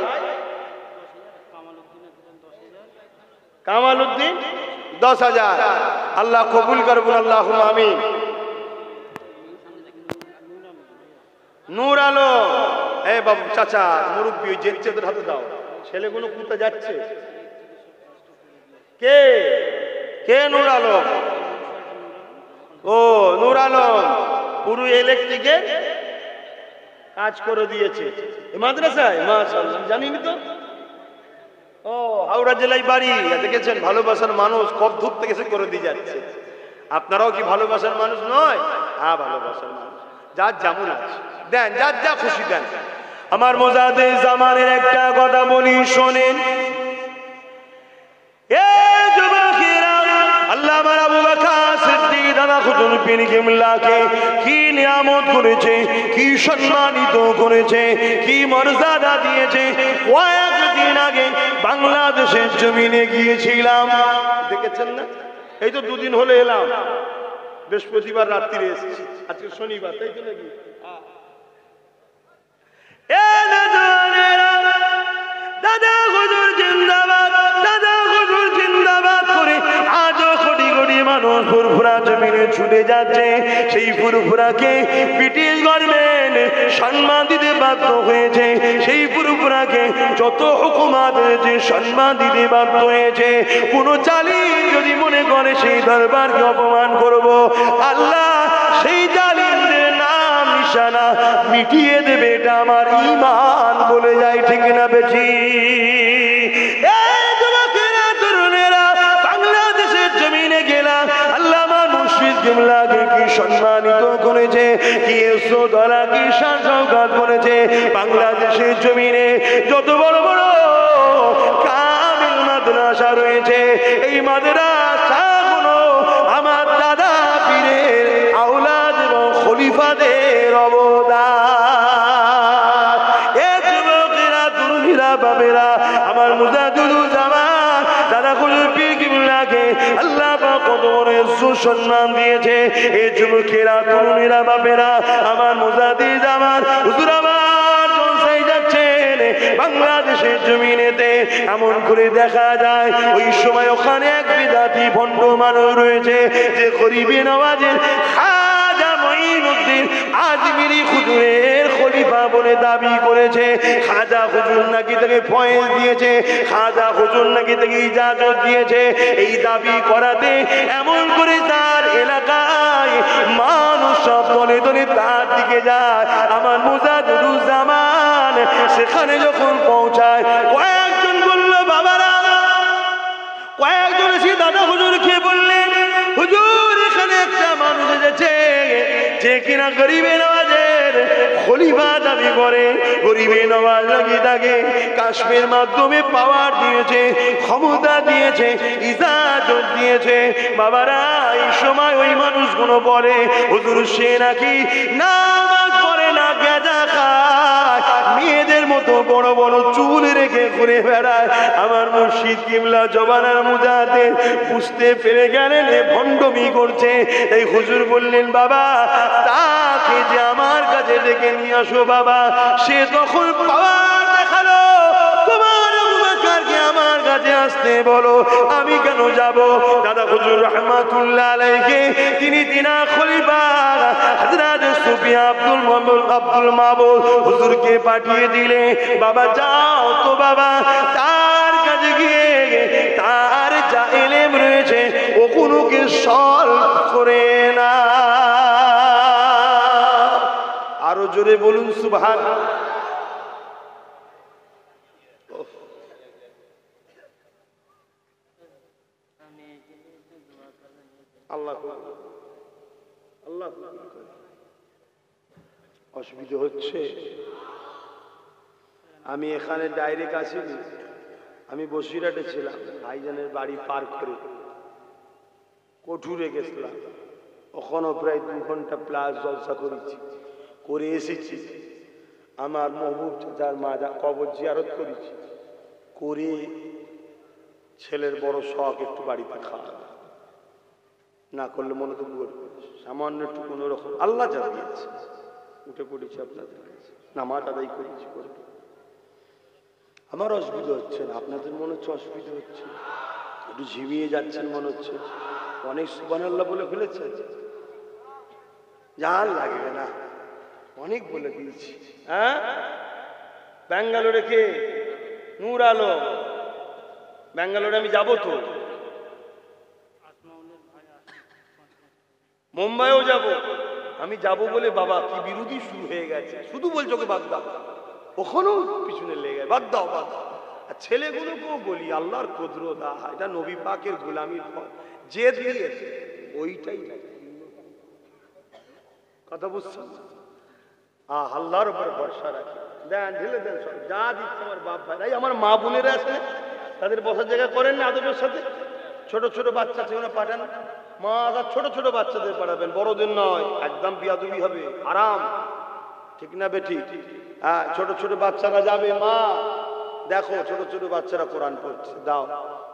কামালউদ্দিন 10,000। আল্লাহ কবুল করবেন। আল্লাহুম্মা আমিন। নূর আলম, এই বাবু চাচা মুরব্বী, ওই জেচ্ছেদের হাতে দাও। ছেলেগুলো কোথায় যাচ্ছে? কে কে? নূর আলম। ও নূর আলম পুরো ইলেকট্রিকের কাজ করে দিয়েছে এই মাদ্রাসায়। মাশাআল্লাহ, জানিনি তো। ও হাওড়া জেলায় বাড়ি। দেখেছেন ভালোবাসার মানুষ কব দূর থেকে সে করে দিয়ে যাচ্ছে। আপনারাও কি ভালোবাসার মানুষ নয়? হ্যাঁ, ভালোবাসার মানুষ। যার যেমন আছে দেন, যার যা খুশি দেন। আমার মুজাদ্দিদ জামানের একটা কথা বলি শোনেন। এ যুবকেরা, আল্লামা আবু বকর সিদ্দিক দাদা হুজুর পীর কিবলাকে কি নিয়ামত করেছে, কি সম্মানিত করেছে, কি মর্যাদা দিয়েছে। কয়েকদিন আগে বাংলাদেশের জমিনে গিয়েছিলাম, দেখেছেন না? এই তো দুদিন হলে এলাম, বৃহস্পতিবার রাত্রিরে এসেছি, আজকে শনিবার, তাই তো নাকি? দাদা হুজুর জিন্দাবাদ, দাদা হুজুর জিন্দাবাদ করে আজও কোটি কোটি মানুষ ফুরফুরা জমিনে ছুটে যাচ্ছে। সেই ফুরফুরাকে ব্রিটিশ গভর্নমেন্ট সম্মান দিতে বাধ্য হয়েছে, সেই ফুরফুরাকে যত হুকুমাত হয়েছে সম্মান দিতে বাধ্য হয়েছে। কোন জালিম যদি মনে করে সেই দরবারকে অপমান করব, আল্লাহ সেই জালিমদের নাম নিশানা মিটিয়ে দেবে, এটা আমার ঈমান বলে যায়, ঠিক না বেশি? যুবকেরা, তরুণেরা, বাংলাদেশের জমিনে গেলাম, আল্লামা মুর্শিদ কিবলাকে কি সম্মানিত করেছে, কি শ্রদ্ধা, কি শান-শওকত করেছে। বাংলাদেশের জমিনে যত বড় বড় কামিল মাদ্রাসা রয়েছে, এই মাদ্রাসাগুলো আমার দাদা পীরের আওলাদ এবং খলিফাদের অবদান। এ যুবকেরা, তরুণীরা, বাবেরা, আমার মুজাদ্দিদুল জামান দাদা হুজুর পীর কিবলাকে আল্লাহ পাক কত বড় সুসম্মান দিয়েছে। এই যুবকেরা, তরুণীরা, বাবেরা, আমার মুজাদ্দিদ জামান হুজুর আমার জলসায় যাচ্ছেন বাংলাদেশের জমিনেতে। এমন করে দেখা যায় ওই সময় ওখানে এক বিদাতি ভণ্ড মানুষ রয়েছে, যে গরিবে নওয়াজের খাজা মঈনুদ্দিন আজমিরি হুজুরের খলিফা বলে দাবি করেছে। খাজা হুজুর নাকি তাকে ফয়েজ দিয়েছে, খাজা হুজুর নাকি তাকে ইজাজত দিয়েছে। এই দাবি করাতে এমন করে তার এলাকায় মানুষ সব দলে দলে তার দিকে যায়। আমার মুজাদ্দিদুল জামান সেখানে যখন পৌঁছায়, কয়েকজন বলল, বাবারা, কয়েকজন এসে দাদা হুজুরকে বললেন, হুজুর এখানে একটা মানুষ এসেছে যে কিনা গরিবে নওয়াজের খলিফা দাবি করে। গরিবে নওয়াজ নাকি তাকে কাশ্মীর মাধ্যমে পাওয়ার দিয়েছে, ক্ষমতা দিয়েছে, ইজাজত দিয়েছে। বাবারা, এই সময় ওই মানুষগুলো বলে, হুজুর সে নাকি নামাজ পড়ে না, গেজা খায়, মেয়েদের মতো বড় বড় চুল রেখে ঘুরে বেড়ায়। আমার মুর্শিদ কিবলা জবানার মুজাদ্দিদ বুঝতে পেরে গেলেন এ ভণ্ডমি করছে। এই হুজুর বললেন, বাবা তাকে যে আমার কাছে ডেকে নিয়ে আসো। বাবা সে তখন পাওয়ার দেখালো, তোমার আবু বকরকে আমার কাছে আসতে বলো, আমি কেন যাব? দাদা হুজুর রহমাতুল্লাহ আলাইহি তিনি দিনা খলিফা হযরত সুফিয়া আব্দুল মাবুদ হুজুরকে পাঠিয়ে দিলে, বাবা যাও তো বাবা, তার কাছে গিয়ে তার যা ইলম রয়েছে ওগুলোকে সলভ করে না। আরো জোরে বলুন সুবহানাল্লাহ। আল্লাহ আল্লাহ অসুবিধা হচ্ছে। আমি এখানে ডাইরেক্ট আসিনি, আমি বসিরহাটে ছিলাম, ভাইজানের বাড়ি পার করে কঠুরে গেছিলাম। ওখানেও প্রায় 2 ঘন্টা প্লাস জলসা করেছি, করে এসেছি। আমার মহবুব চাচার মাজা কবর জিয়ারত করেছি, করে ছেলের বড় শখ একটু বাড়িতে খাওয়া, না করলে মনে তো সামান্য একটু কোনো রকম আল্লাহ যা দিয়েছে উঠে পড়েছি আপনাদের কাছে, নামাজ আদায় করেছি। করে আমার অসুবিধা হচ্ছে না, আপনাদের মনে হচ্ছে অসুবিধা হচ্ছে, একটু ঝিমিয়ে যাচ্ছেন মনে হচ্ছে। অনেক সুবহানাল্লাহ বলে ফেলেছে, জান লাগবে না, অনেক বলে দিয়েছি। হ্যাঁ, ব্যাঙ্গালোরে কে? নূর আলম। ব্যাঙ্গালোরে আমি যাবো তো, মুম্বাইও যাব। আমি যাব বলে বাবা কি বিরোধী শুরু হয়ে গেছে, শুধু বলছো ওকে বাদ দাও, ওখানেও পিছনে লেগে বাদ দাও বাদ দাও। আর ছেলেগুলোকেও বলি আল্লাহর কুদরত, এটা নবী পাকের গোলামির ফল, যে দিয়েছে ওইটাই কথা বুঝছো। আল্লাহর উপর ভরসা রাখি, দেন ঢেলে দেন সব যা দিচ্ছে আমার বাপ ভাই। আমার মা বোনেরা আছে, তাদের বসার জায়গা করেন না আদবের সাথে। ছোট ছোট বাচ্চা আছে ওরা পাঠান, মা ছোট ছোট বাচ্চাদের পাঠাবেন, বড়দের নয়, একদম বিয়াদবি হবে, আরাম, ঠিক না বেটি? হ্যাঁ, ছোট ছোট বাচ্চারা যাবে, মা দেখো ছোট ছোট বাচ্চারা কোরআন পড়ছে, দাও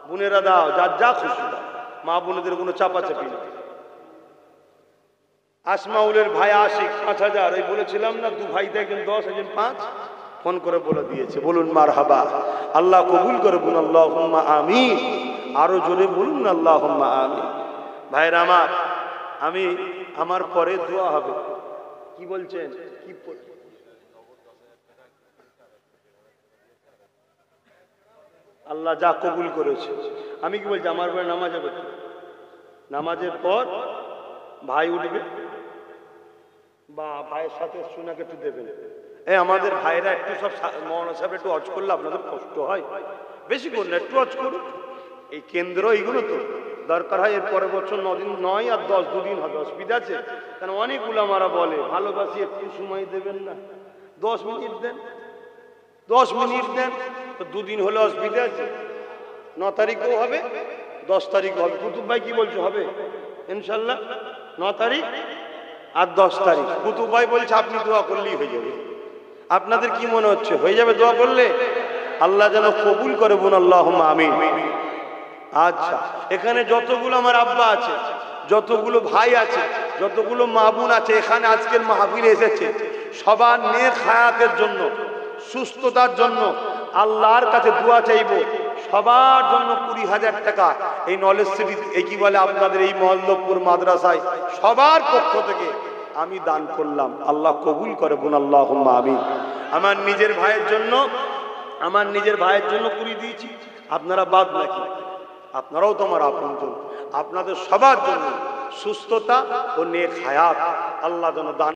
বোনেরা দাও, যার যা খুশি দাও, মা বোনেদের কোনো চাপাচাপি নেই। আসমাউলের ভাই আশিক 5,000, ওই বলেছিলাম না, দু ভাই দেখেন 10, একজন 5, ফোন করে বলে দিয়েছে। বলুন মারহাবা, আল্লাহ কবুল করে, বলুন আল্লাহুম্মা আমিন, আরো জোরে বলুন না আল্লাহুম্মা আমিন। ভাইরা আমার, আমার পরে দোয়া হবে, কি বলছেন? কি আল্লাহ যা কবুল করেছে, আমি কি বলছি, আমার পরে নামাজ হবে, নামাজের পর ভাই উঠবে বা ভাইয়ের সাথে সোনাকে একটু দেবেন। আমাদের ভাইরা একটু সব মৌলানা সাহেব একটু অজ করলে আপনাদের কষ্ট হয়, বেশি করুন না, একটু অজ করুন। এই কেন্দ্র এইগুলো তো দরকার হয়, এর পরের বছর 9 দিন, 9 আর 10, 2 দিন হবে, অসুবিধা আছে? কারণ অনেক উলামারা বলে ভালোবাসি, একটু সময় দেবেন না, 10 মিনিট দেন, 10 মিনিট দেন, তো 2 দিন হলে অসুবিধা আছে? 9 তারিখও হবে, 10 তারিখও হবে। কুতুব ভাই কি বলছে, হবে ইনশাল্লাহ 9 তারিখ আর 10 তারিখ। কুতুব ভাই বলছে আপনি দোয়া করলেই হয়ে যাবে। আপনাদের কি মনে হচ্ছে, হয়ে যাবে দোয়া করলে? আল্লাহ যেন কবুল করে, বলুন আল্লাহুম্মা আমিন। আচ্ছা, এখানে যতগুলো আমার আব্বা আছে, যতগুলো ভাই আছে, যতগুলো মা বোন আছে, এখানে আজকের মাহফিলে এসেছে, সবার নেক হায়াতের জন্য, সুস্থতার জন্য আল্লাহর কাছে দোয়া চাইবো। সবার জন্য 20,000 টাকা এই নলেজ সিটি, এই কি বলে আপনাদের এই মহল্লপুর মাদ্রাসায়, সবার পক্ষ থেকে আমি দান করলাম। আল্লাহ কবুল করে, বলুন আল্লাহুম্মা আমিন। আমার নিজের ভাইয়ের জন্য 20 দিয়েছি, আপনারা বাদ নাকি? আপনারাও তো আমার আপনজন। আপনাদের সবার জন্য সুস্থতা ও নেক হায়াত আল্লাহ যেন দান